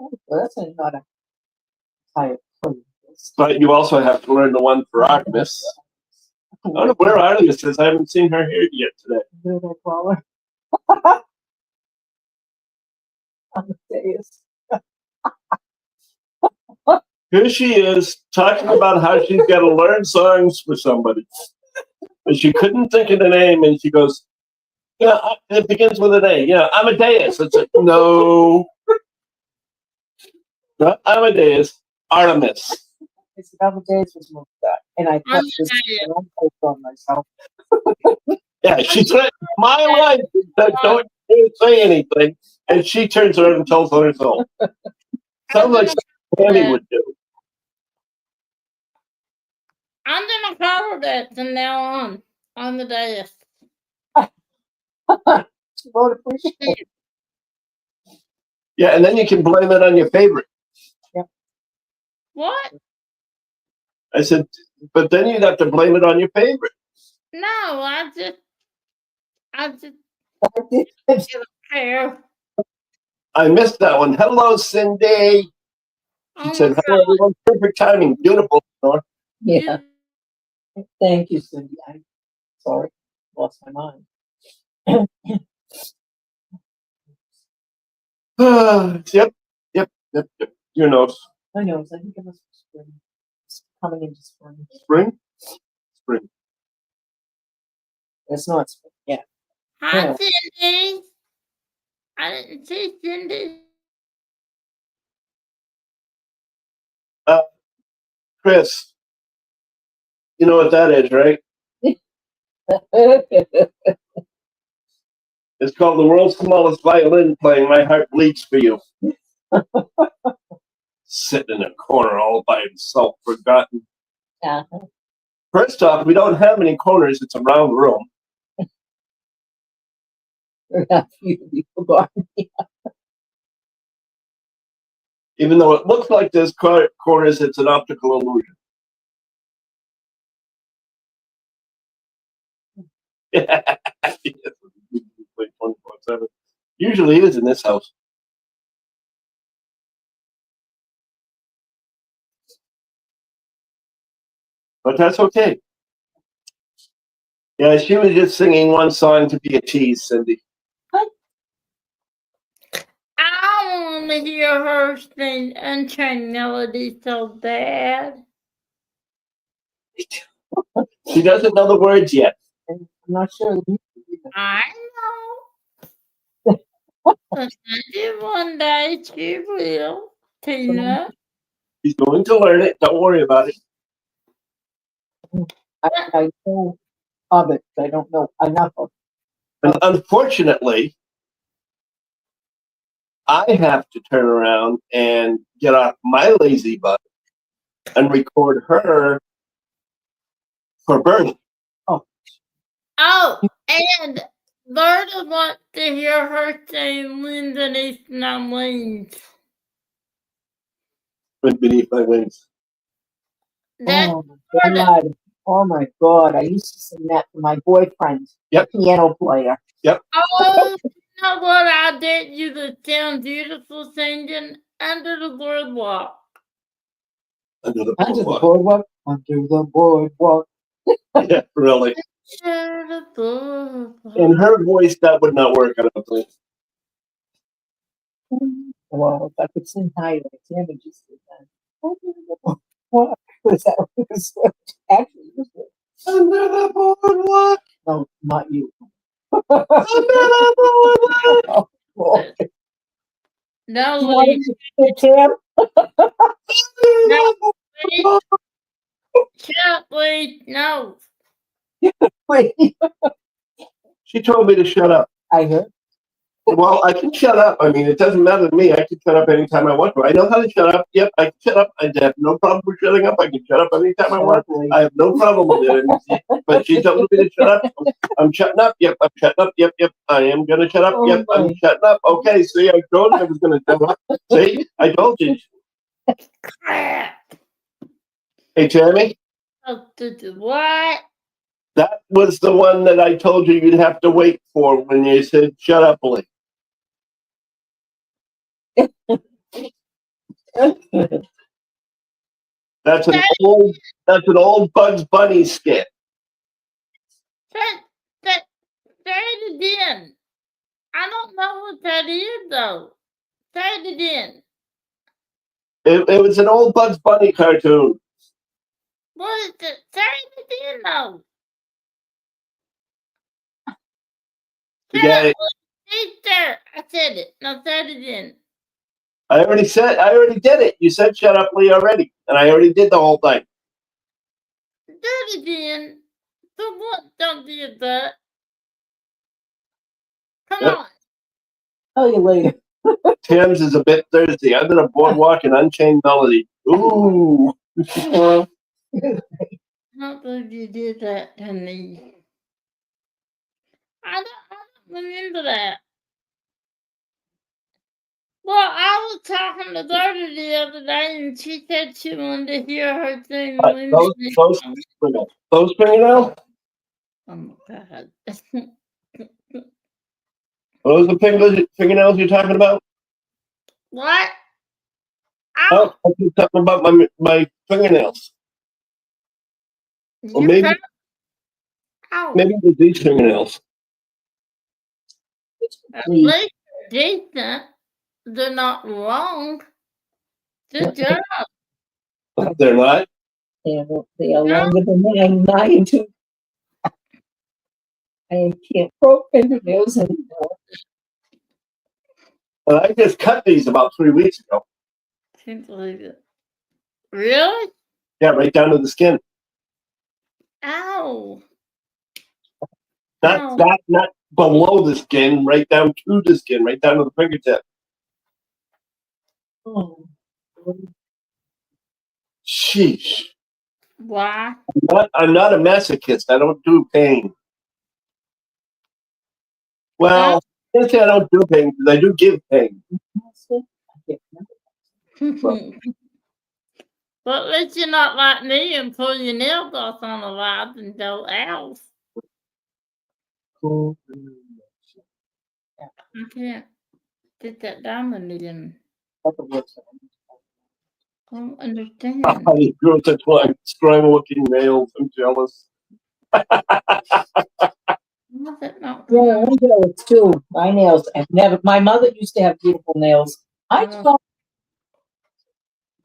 Oh, that's not a entire playlist. But you also have to learn the one for Artemis. I don't know where Artemis is. I haven't seen her here yet today. Where did I call her? On the dais. Here she is talking about how she's got to learn songs for somebody. And she couldn't think of the name, and she goes, yeah, it begins with an A. Yeah, Amadeus. It's like, no. Not Amadeus, Artemis. It's Amadeus was moved back. And I put this own post on myself. Yeah, she said, my life, don't say anything. And she turns around and tells on herself. Sounds like Tammy would do. I'm gonna cover that from now on the dais. She won't appreciate it. Yeah, and then you can blame it on your favorite. Yep. What? I said, but then you'd have to blame it on your favorite. No, I just don't care. I missed that one. Hello, Cindy. She Oh said, my hello, everyone. Perfect timing. Beautiful. Yeah. Thank you, Cindy. I'm sorry. Lost my mind. Yep. Your nose. I know. I think it was spring. It's coming into spring. Spring. It's not spring. Yeah. Hi, Yeah. Cindy. I didn't see Cindy. Chris, you know what that is, right? It's called The World's Smallest Violin Playing My Heart Bleeds for You. Sitting in a corner all by himself, forgotten. Uh-huh. First off, we don't have any corners. It's a round room. You forgot. Even though it looks like there's corners, it's an optical illusion. Play 24/7. Usually is in this house. But that's okay. Yeah, she was just singing one song to be a tease, Cindy. I want to hear her sing Unchained Melody so bad. She doesn't know the words yet. I'm not sure. I know. But maybe one day she will, Tina. She's going to learn it. Don't worry about it. I know of it, but I don't know enough of it. And unfortunately, I have to turn around and get off my lazy butt and record her for Bernie. Oh, And Lorna wants to hear her saying Linda needs no wings. Went beneath my wings. That's Oh my God. Oh my God. I used to sing that to my boyfriend. Yep. Piano player. oh, you know what I did you the sound beautiful singing under the boardwalk. Under the Under the boardwalk. boardwalk. Under the boardwalk. Yeah, really. Under the boardwalk. In her voice, that would not work, I don't think. Well, if I could sing higher, Tammy just did that. Under the boardwalk. Was that actually it was Under the boardwalk. no, not you. Under the boardwalk. Oh, No, you Lee. wanted to sit, Tam? No, Lee. Can't Lee. No. Wait, She told me to shut up. I heard. Well, I can shut up. I mean, it doesn't matter to me. I can shut up anytime I want to. I know how to shut up. Yep, I can shut up. I have no problem with shutting up. I can shut up anytime I want. I have no problem with it. But she told me to shut up. I'm shutting up. Yep, I'm shutting up. Yep, yep. I am going to shut up. Yep, I'm shutting up. Okay, see, I told you I was going to shut up. See, I told you. Crap. Hey, Tammy, What? that was the one that I told you you'd have to wait for when you said shut up, Lee. That's an old Bugs Bunny skit. Say it again. I don't know what that is, though. Say it again. It was an old Bugs Bunny cartoon. What is it? Say it again, though. Yeah, There. I said it. Now say it again. I already did it. You said shut up, Lee, already. And I already did the whole thing. Do it again. So what? Don't do that. Come Yep. on. Tell you later. Tim's is a bit thirsty. Under the boardwalk and Unchained Melody. Ooh. I don't believe you did that to me. I don't remember that. Well, I was talking to Gertie the other day, and she said she wanted to hear her sing. Those fingernails? Oh my God. Those the fingernails you're talking about? What? Oh, I was talking about my fingernails. Or maybe these fingernails. At least decent. They're not wrong. Good job. They're not? Yeah, they are longer than mine too. I can't grow fingernails anymore. Well, I just cut these about 3 weeks ago. Can't believe it. Really? Yeah, right down to the skin. Ow. Not below the skin, right down to the skin, right down to the fingertip. Oh. Sheesh. Why? I'm not a masochist. I don't do pain. Well, I can't say I don't do pain because I do give pain. But at least you're not like me and pull your nails off on a lot and go, ow. I can't get that diamond again. I don't understand. You grow such strong-looking nails. I'm jealous. Yeah, I'm jealous too. My nails have never. My mother used to have beautiful nails. I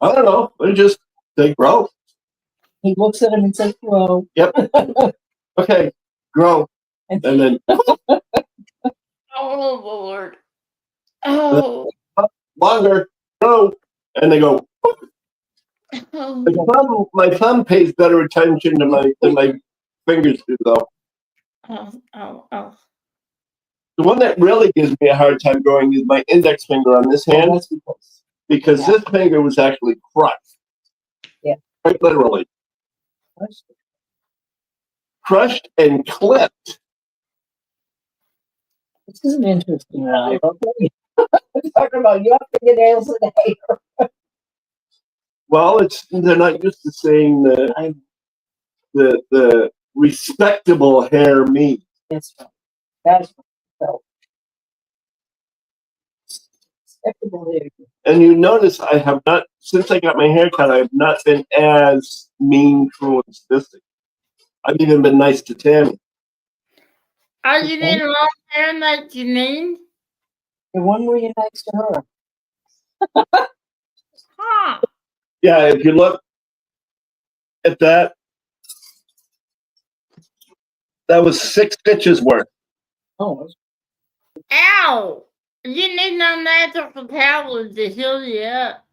don't know. They grow. He looks at them and says, "Grow." Yep. Okay, grow, and then. Oh Lord. Oh. Longer, grow, and they go. Oh. My thumb pays better attention than my fingers do, though. Oh. The one that really gives me a hard time growing is my index finger on this hand, because this finger was actually crushed. Yeah. Quite literally. Crushed and clipped. This is an interesting life. Okay. Talking about your fingernails and hair. Well, they're not used to saying the respectable hair means. That's right. That's right. So, respectable hair. And you notice I have not, since I got my hair cut, I have not been as mean, cruel, and sadistic. I've even been nice to Tammy. Are you need long hair like you need? The one where you're nice to her. Huh. Yeah, if you look at that, that was 6 stitches worth. Oh, Ow! You need no natural towels to heal you up.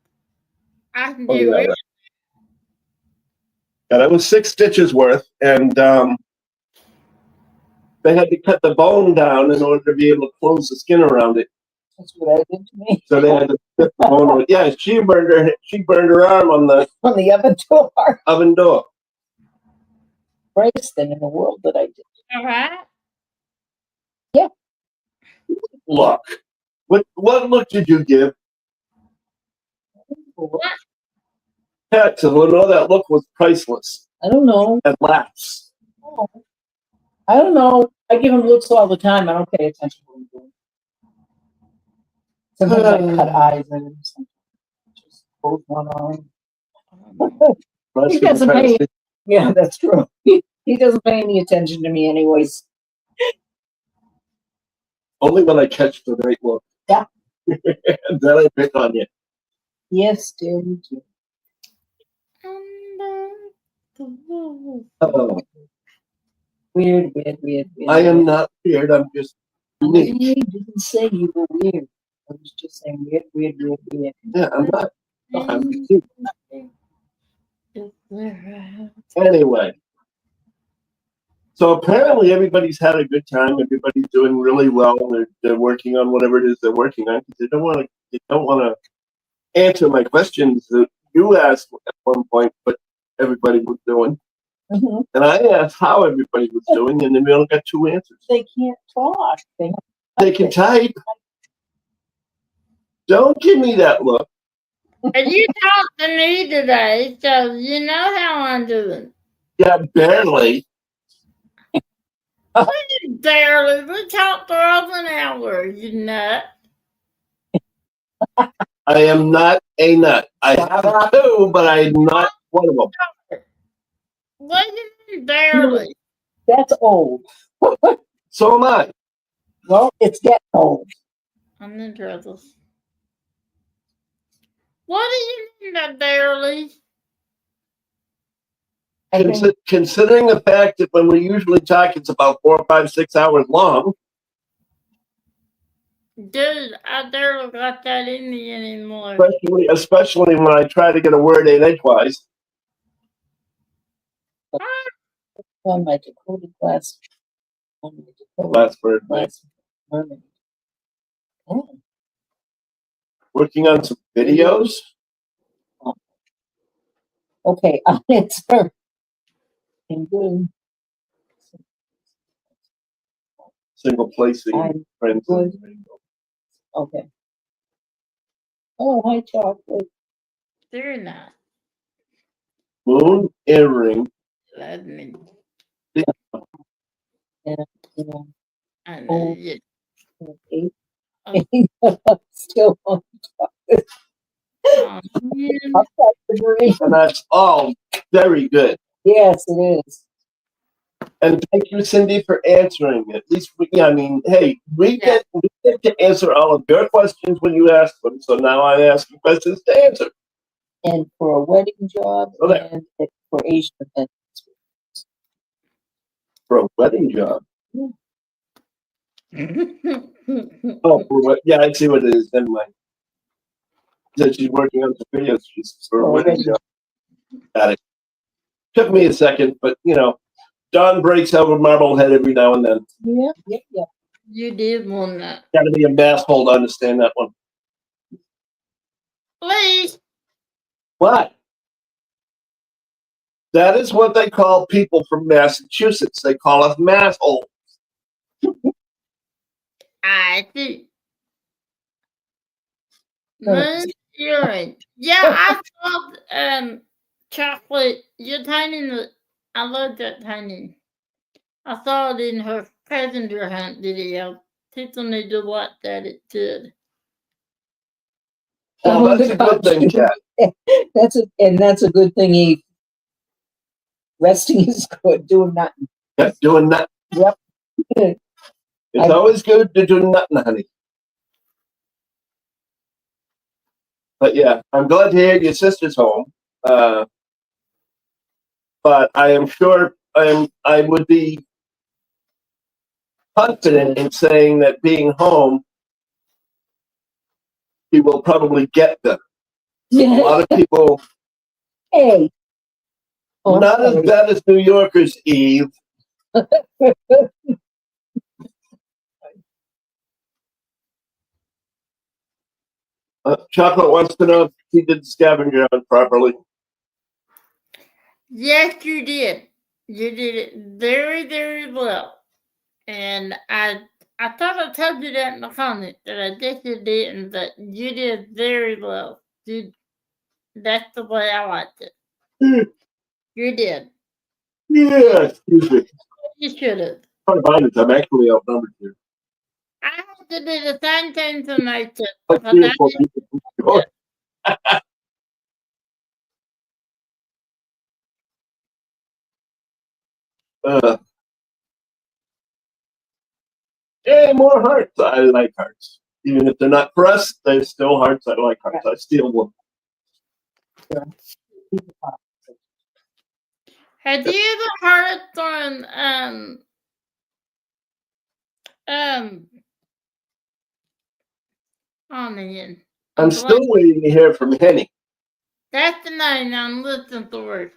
I can do yeah. it. Yeah, that was 6 stitches worth, and they had to cut the bone down in order to be able to close the skin around it. that's what I did to me. So they had to cut the bone. Yeah, she burned her arm on the On the oven door. oven door. Greatest thing in the world that I did. All right. Look, what look did you give? Cat said, "Well, no, that look was priceless I don't know. and laughs." Oh, I don't know. I give him looks all the time. I don't pay attention to what I'm doing. Sometimes I cut eyes in him. Sometimes just close one eye. He doesn't pay. Yeah, that's true. He doesn't pay any attention to me anyways. Only when I catch the right look. Yeah. And then I pick on you. Yes, dear, you do. Oh, Weird. I am not weird. I'm just I unique. didn't say you were weird. I was just saying weird. Yeah, I'm not. No, I'm unique. Anyway, so apparently everybody's had a good time. Everybody's doing really well. They're working on whatever it is they're working on. They don't want to answer my questions that you asked at one point, but everybody was doing. Mm-hmm. And I asked how everybody was doing, and then we only got 2 answers. They can't talk. They can type. Don't give me that look. And you talked to me today, so you know how I'm doing. Yeah, barely. Barely. We talked for over an hour, you nut. I am not a nut. I have 2, but I'm not one of them. What do you mean barely? That's old. So am I. Well, it's getting old. I'm in trouble. What do you mean by barely? Considering the fact that when we usually talk, it's about 4, 5, 6 hours long. Dude, I barely got that in me anymore. Especially when I try to get a word in edgewise. On my Dakota class. Last word. Mermaid. Oh. Working on some videos. Okay, I'll answer. I'm good. Single placing. I'm Friends. good. Okay. Oh, hi, chocolate. They're not. Moon earring. Let me. Yeah. I know Oh. you. Okay. Oh. Still on chocolate. And that's all very good. Yes, it is. And thank you, Cindy, for answering. At least, hey, we get to answer all of your questions when you ask them. So now I ask you questions to answer. And for a wedding job and for Asian events. For a wedding job. Oh, for what? Yeah, I see what it is. Never mind. Said she's working on some videos. She's for a wedding job. Got it. Took me a second, but Don breaks out a Marblehead every now and then. Yeah. You did want that. Got to be a masshole to understand that one. Please. What? That is what they call people from Massachusetts. They call us massholes. I see. No, Moon earring. Yeah, I saw chocolate. You're tiny. I love that tiny. I saw it in her passenger hunt video. People need to watch that. It's good. Well, Oh, that's a good thing, Kat. That's a good thing. Eve. Resting is good. Doing nothing. Yeah, doing nothing. Yep. It's always good to do nothing, honey. But yeah, I'm glad to hear your sister's home. But I am sure I would be confident in saying that being home, he will probably get them. A lot of people, Hey. Oh, not as bad as New Yorkers, Eve. Chocolate wants to know if he did the scavenger hunt properly. Yes, you did. You did it very, very well. And I thought I told you that in the comments that I guess you didn't, but you did very well. That's the way I liked it. You did. Yeah, excuse me. You should have. I'm actually outnumbered here. I had to do the same thing tonight. Like 3 or 4 people. Hey, more hearts. I like hearts. Even if they're not for us, they're still hearts. I like hearts. I steal one. Have you ever heard from oh man. I'm still waiting to hear from Henny. That's the name I'm listening for.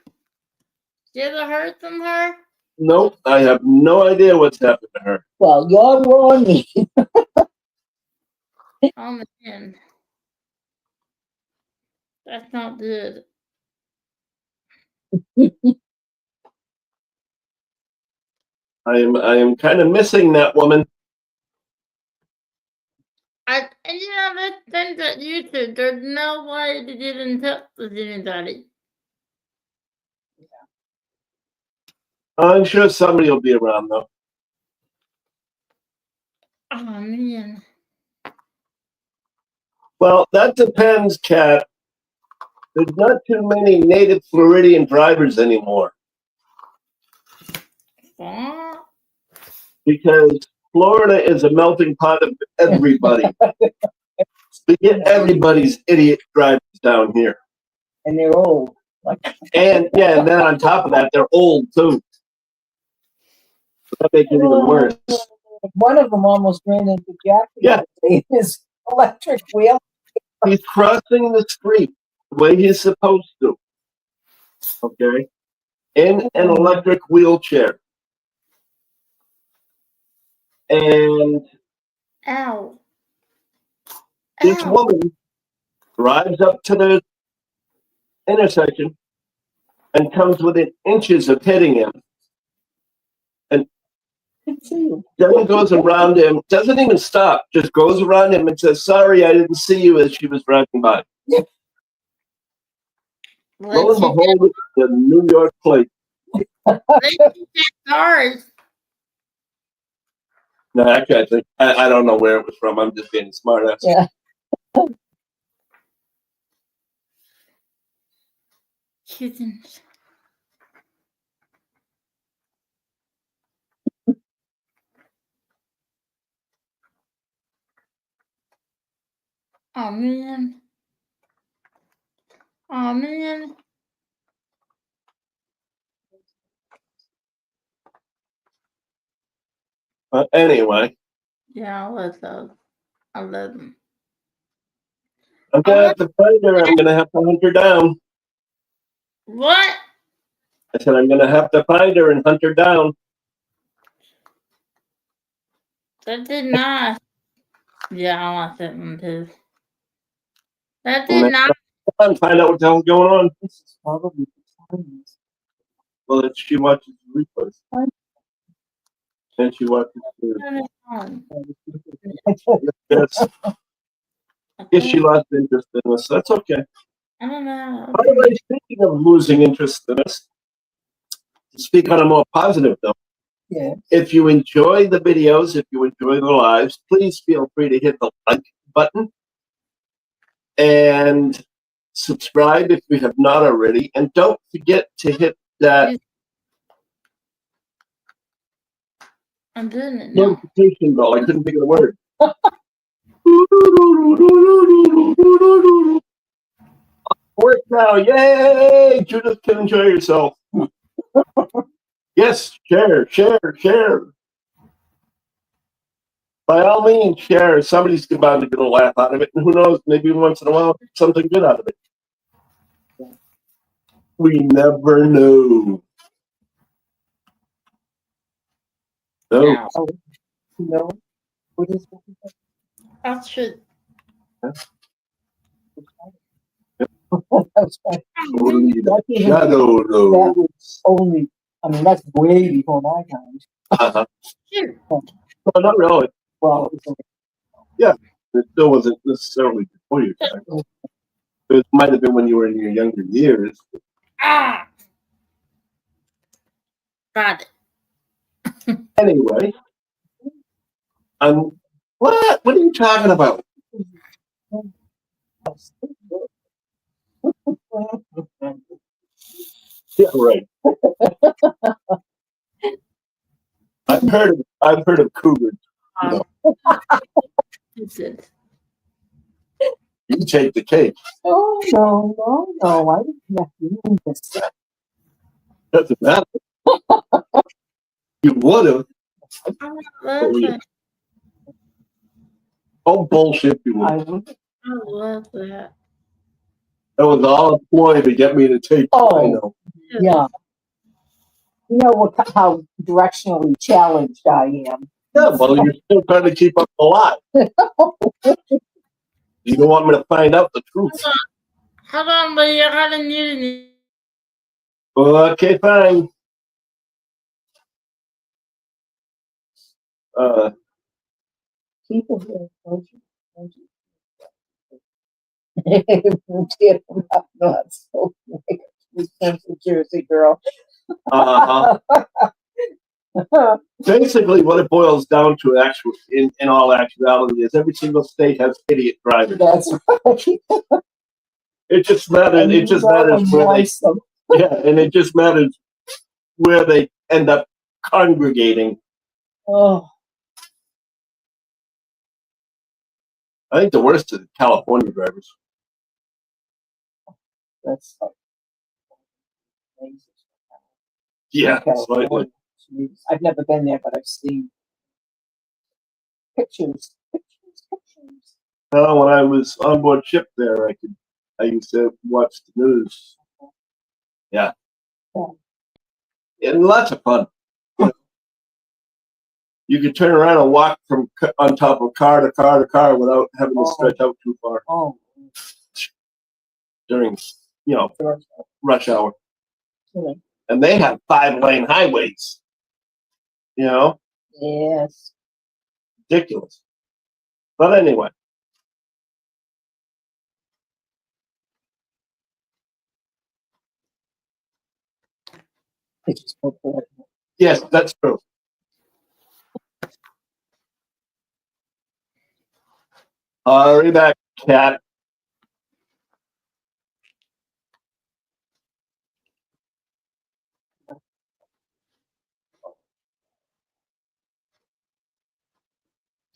You ever heard from her? Nope, I have no idea what's happened to her. Well, you're wrong. Oh man. That's not good. I am kind of missing that woman. That's things that YouTube. There's no way to get in touch with anybody. I'm sure somebody will be around though. Oh man. Well, that depends, Kat. There's not too many native Floridian drivers anymore. What? Because Florida is a melting pot of everybody. We get everybody's idiot drivers down here. And they're old. And yeah, and then on top of that, they're old too. That makes it even worse. One of them almost ran into Jack. Yeah. His electric wheel. He's crossing the street the way he's supposed to. Okay? In an electric wheelchair. And Ow. this woman drives up to the intersection and comes within inches of hitting him. And then goes around him, doesn't even stop, just goes around him and says, "Sorry, I didn't see you," as she was driving by. Lo and behold, it's the New York plate. Sorry. No, actually, I don't know where it was from. I'm just being smart ass. Yeah. Kittens. Oh man. Oh man. Anyway. Yeah, I love those. I love them. I'm going to have to find her. I'm going to have to hunt her down. What? I said, I'm going to have to find her and hunt her down. That did not. Yeah, I like that one too. That did not. Find out what the hell's going on. This is probably well, if she watches the replays. And she watches too. Turn it on. Yes. Yes, she lost interest in us. That's okay. I don't know. By the way, speaking of losing interest in us, to speak on a more positive note, Yeah. if you enjoy the videos, if you enjoy the lives, please feel free to hit the like button and subscribe if you have not already. And don't forget to hit that I'm doing it now. notification bell. I couldn't think of the word. Work now. Yay! Judith can enjoy yourself. Yes, share. By all means, share. Somebody's bound to get a laugh out of it. And who knows, maybe once in a while, something good out of it. We never know. No. Now, Oh, no. What is I should. That's right. Totally That's even- shadow That no. was only, I mean, that's way before my time. Uh-huh. Shoot. Well, not really. Well, it was It still wasn't necessarily before your time. It might have been when you were in your younger years. Ah! Got it. Anyway. What? What are you talking about? Yeah, right. I've heard of cougars. No. It's it. You take the cake. Oh, no. I didn't have to do this. Doesn't matter. You would have. I love it. Oh, bullshit, you would I have. would. I love that. That was all a ploy to get me to take. Oh. I know. Yeah. You know how directionally challenged I am. Yeah, well, you're still trying to keep up the lie. You don't want me to find out the truth. Hold on, but you gotta need it. Okay, fine. Keep it here, don't you? Get them up nuts. So like a Jersey girl. Uh-huh. Basically, what it boils down to, in all actuality, is every single state has idiot drivers. That's right. It just matters. It just matters where they. Yeah, and it just matters where they end up congregating. Oh, I think the worst is California drivers. that's amazing. Yeah, California. slightly. Jeez. I've never been there, but I've seen pictures. Well, when I was on board ship there, I used to watch the news. Yeah. And lots of fun. You could turn around and walk from on top of car to car to car without having to stretch out too far Oh, during, rush hour. yeah. And they have 5-lane highways. Yes. Ridiculous. But anyway. It's just so Yes, that's true. Hurry back, cat.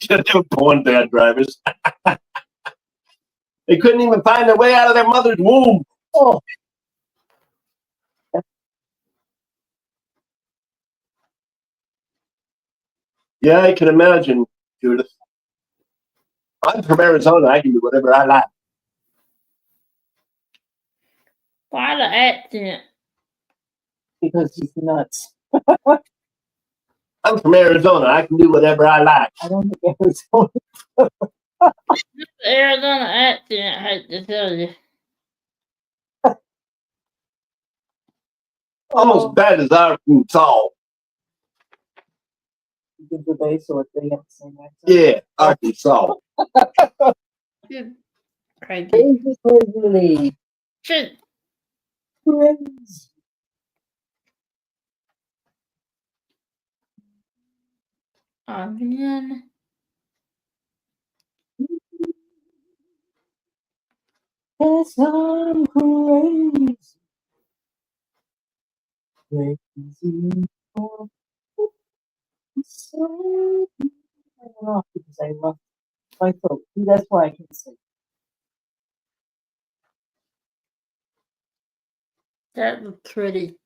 They were born bad drivers. They couldn't even find their way out of their mother's womb. Oh. Yeah, I can imagine, Judith. I'm from Arizona. I can do whatever I like. Why the accent? Because he's nuts. I'm from Arizona. I can do whatever I like. I don't think Arizona. The Arizona accent, I hate to tell you. Almost bad as Arkansas. Do they sort they have the same accent? Yeah, Arkansas. You crazy. Crazy. Shit. Crazy. Onion. Yes, I'm crazy. Crazy. So I love because I love my throat. That's why I can sleep. That was pretty.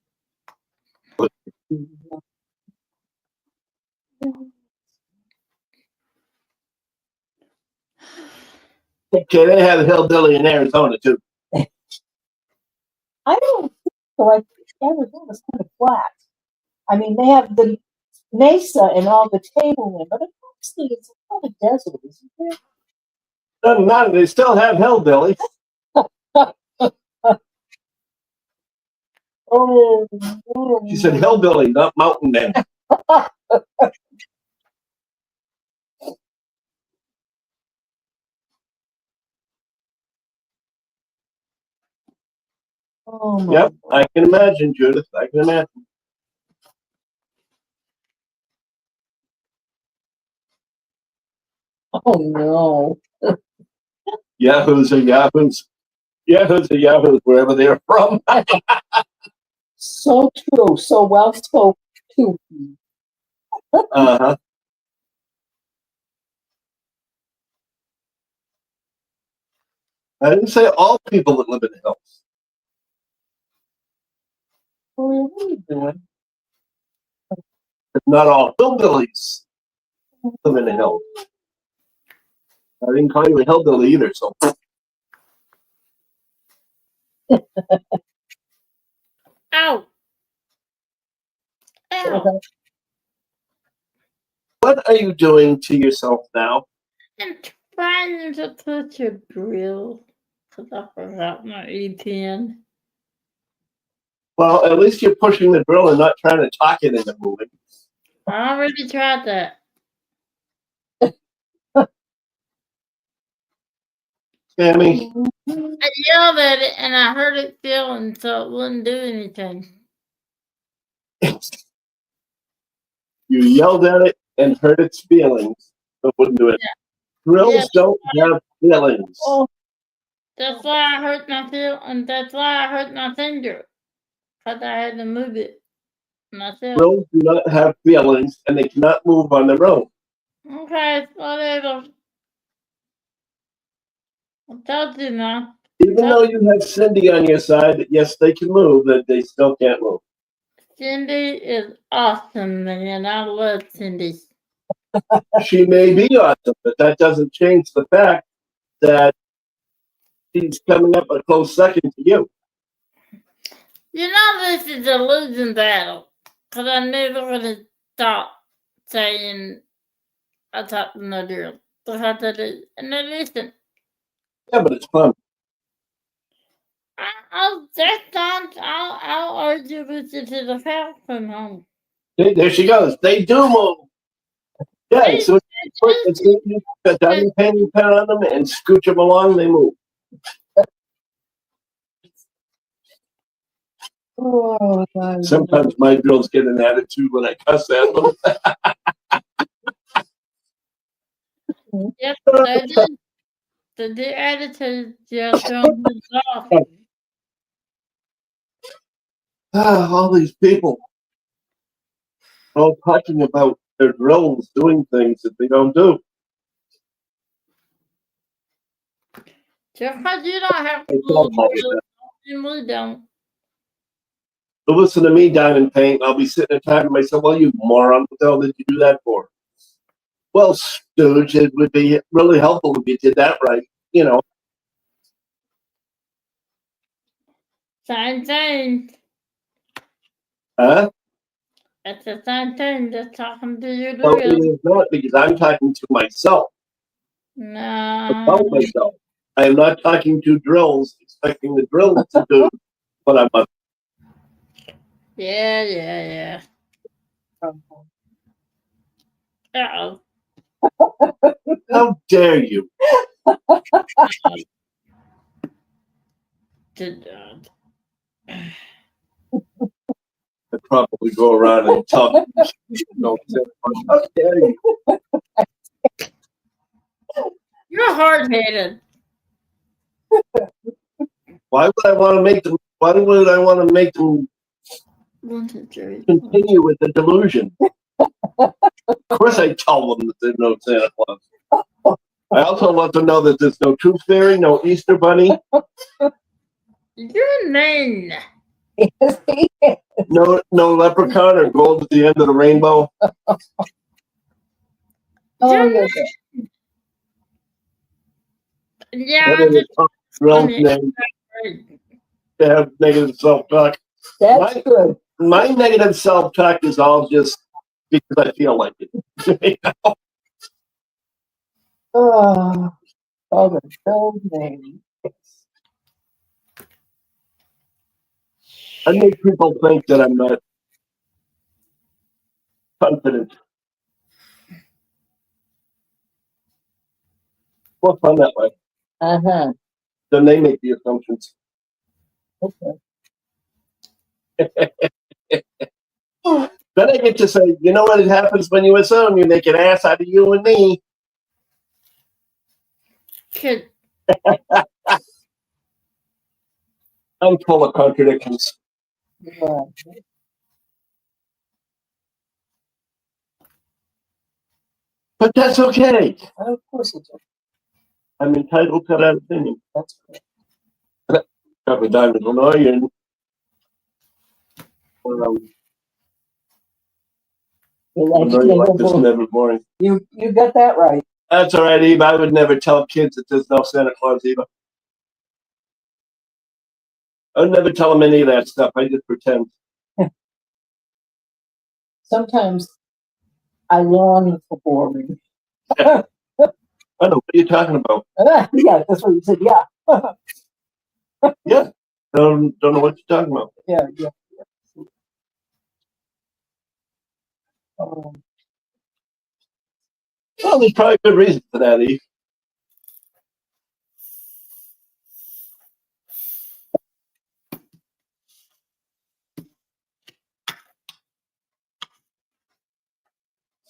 Okay, they had a hillbilly in Arizona too. I don't think so. I think Arizona's kind of flat. I mean, they have the mesa and all the tableland, but mostly it's a lot of desert, isn't there? Doesn't matter. They still have hillbillies. Oh, She said hillbilly, not mountain man. oh my Yep, I can imagine, Judith. I can imagine. Oh no. Yahoos are yahoos. Yahoos are yahoos wherever they're from. So true. So well spoken too. Uh-huh. I didn't say all people that live in the hills. Oh, what are you doing? But not all hillbillies live in the hills. I didn't call you a hillbilly either, so. Ow. Ow. What are you doing to yourself now? I'm trying to touch a grill because I forgot my E10. Well, at least you're pushing the drill and not trying to talk it into moving. I already tried that. Tammy, I yelled at it and I heard it feeling, so it wouldn't do anything. you yelled at it and hurt its feelings, but wouldn't do it. Yeah. Drills Yeah. don't have feelings. Oh, That's why I hurt my feel, and that's why I hurt my finger, because I had to move it myself. Drills do not have feelings, and they cannot move on their own. Okay, whatever. I told you now. Even though you have Cindy on your side, that yes, they can move, that they still can't move. Cindy is awesome, man. I love Cindy. She may be awesome, but that doesn't change the fact that she's coming up a close second to you. You know this is a losing battle, because I never would have thought saying I talked to no girl. Because it is, and it isn't. Yeah, but it's fun. I'll argue with you to the cows come home. There she goes. They do move. Yeah, so you put a diamond painting pen on them and scooch them along, they move. oh God. Sometimes my girls get an attitude when I cuss at them. Yep, they did. The attitude just thrown us off. All these people all talking about their drills doing things that they don't do. Just because you don't have to It's all move, bullshit. we don't. So listen to me, Diamond Paint. I'll be sitting there talking to myself, well, you moron, what the hell did you do that for? Well, Stooge, it would be really helpful if you did that right, you know. Same thing. Huh? It's the same thing, just talking to your Well, it girl. is not, because I'm talking to myself, No. about myself. I am not talking to drills, expecting the drills to do what I must. Yeah. Uh-oh. How dare you? Did, I'd probably go around and tell no, how dare you? you're hard-headed. Why would I want to make them? Why would I want to make them continue with the delusion? Of course, I tell them that there's no Santa Claus. I also let them know that there's no Tooth Fairy, no Easter Bunny, You're mean. no Leprechaun or gold at the end of the rainbow. You're yes. Yeah, That I is just a real name to have negative self-talk. That's good. My negative self-talk is all just because I feel like it. Oh, the old name. I make people think that I'm not confident. More fun that way. Uh-huh. Then they make the assumptions. Okay. Then I get to say, you know what happens when you assume? You make an ass out of you and me. kid. I'm full of contradictions. Yeah. But that's okay. Of course it's okay. I'm entitled to that opinion. That's good. Couple of diamonds will know you. Like this never boring. You got that right. That's all right, Eve. I would never tell kids that there's no Santa Claus either. I would never tell them any of that stuff. I just pretend. Sometimes I long for boring. I know. What are you talking about? Yeah, that's what you said. Yeah. Yeah. Don't know what you're talking about. Yeah. Well, there's probably a good reason for that, Eve.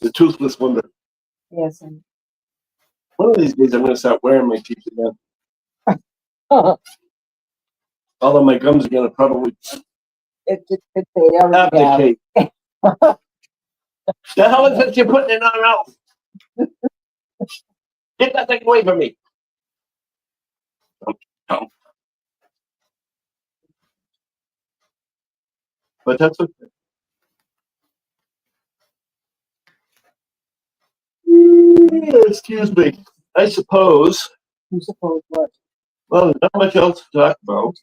The toothless wonder. Yes. One of these days, I'm going to start wearing my teeth again. Although my gums are going to probably abdicate. The hell is it you're putting in our mouth? Get that thing away from me. Oh. But that's okay. Excuse me. I suppose. You suppose what? Well, there's not much else to talk about.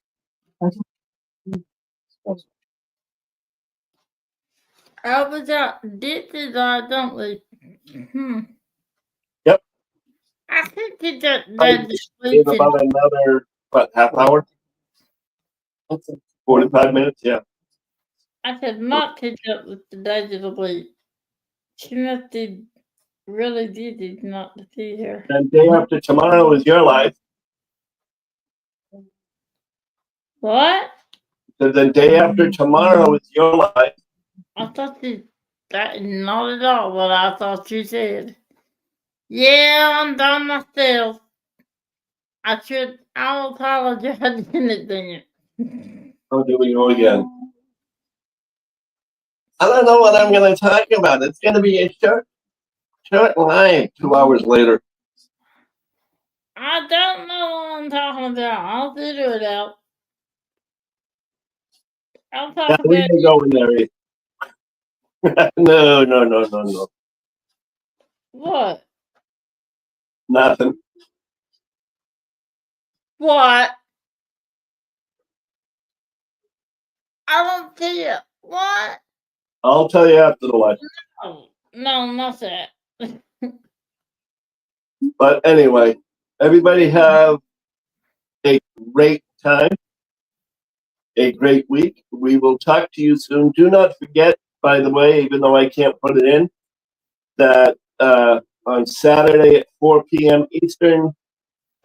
I was out ditches, don't we? Yep. I think that In about another, half hour? 45 minutes, yeah. I said not pick up with the days of the week. She must be really busy not to see her. And day after tomorrow is your life. What? So the day after tomorrow is your life. I thought that not at all what I thought you said. Yeah, I'm done myself. I'll apologize in advance. Oh, here we go again. I don't know what I'm going to talk about. It's going to be a short line 2 hours later. I don't know what I'm talking about. I'll figure it out. I'll talk about it. Go in there. No. What? Nothing. What? I don't see it. What? I'll tell you after the lunch. No, not that. But anyway, everybody have a great time, a great week. We will talk to you soon. Do not forget, by the way, even though I can't put it in, that on Saturday at 4 p.m. Eastern.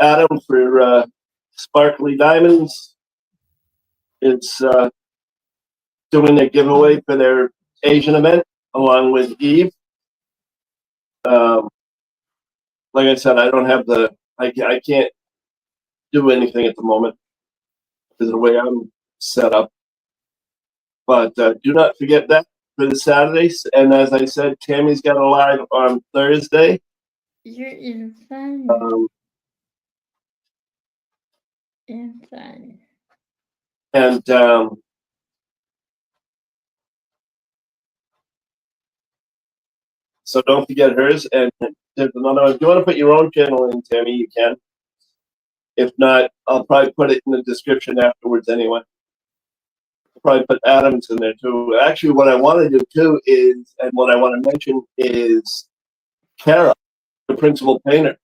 Adam for Sparkly Diamonds is doing a giveaway for their Asian event along with Eve. Like I said, I don't have I can't do anything at the moment because of the way I'm set up. But do not forget that for the Saturdays. And as I said, Tammy's got a live on Thursday. You're insane. Insane. And so don't forget hers. And there's another one. If you want to put your own channel in, Tammy, you can. If not, I'll probably put it in the description afterwards anyway. I'll probably put Adam's in there too. Actually, what I want to do too is, and what I want to mention is Kara, the principal painter.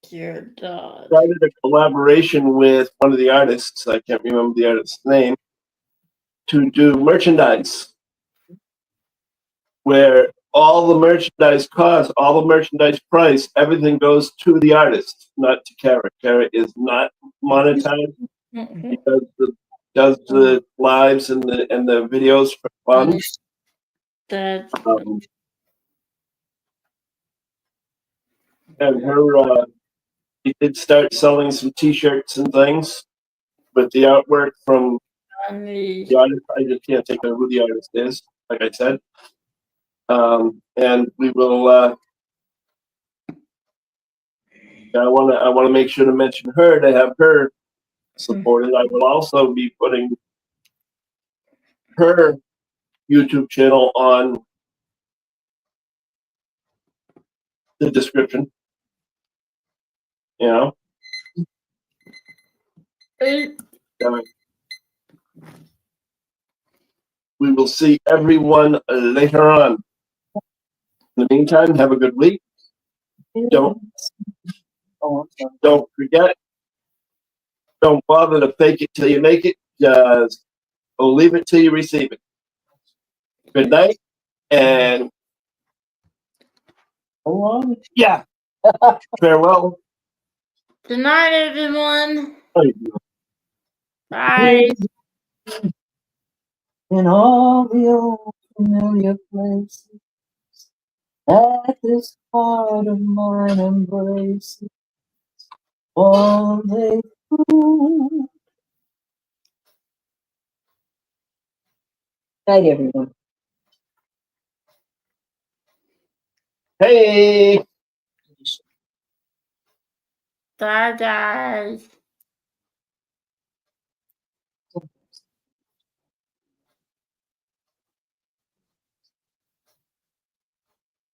Dear God. Started a collaboration with one of the artists, I can't remember the artist's name, to do merchandise where all the merchandise costs, all the merchandise price, everything goes to the artist, not to Kara. Kara is not monetized. He does the lives and the videos for fun. That's And her, he did start selling some T-shirts and things with the artwork from funny. the artist. I just can't think of who the artist is, like I said. And we will. I want to make sure to mention her to have her supported. I will also be putting her YouTube channel on the description. You know. We will see everyone later on. In the meantime, have a good week. Don't forget. Don't bother to fake it till you make it. Just believe it till you receive it. Good night, and yeah, farewell. Good night, everyone. Bye. Bye. In all the old familiar places that this heart of mine embraces all day through. Night, everyone. Hey. Bye, guys.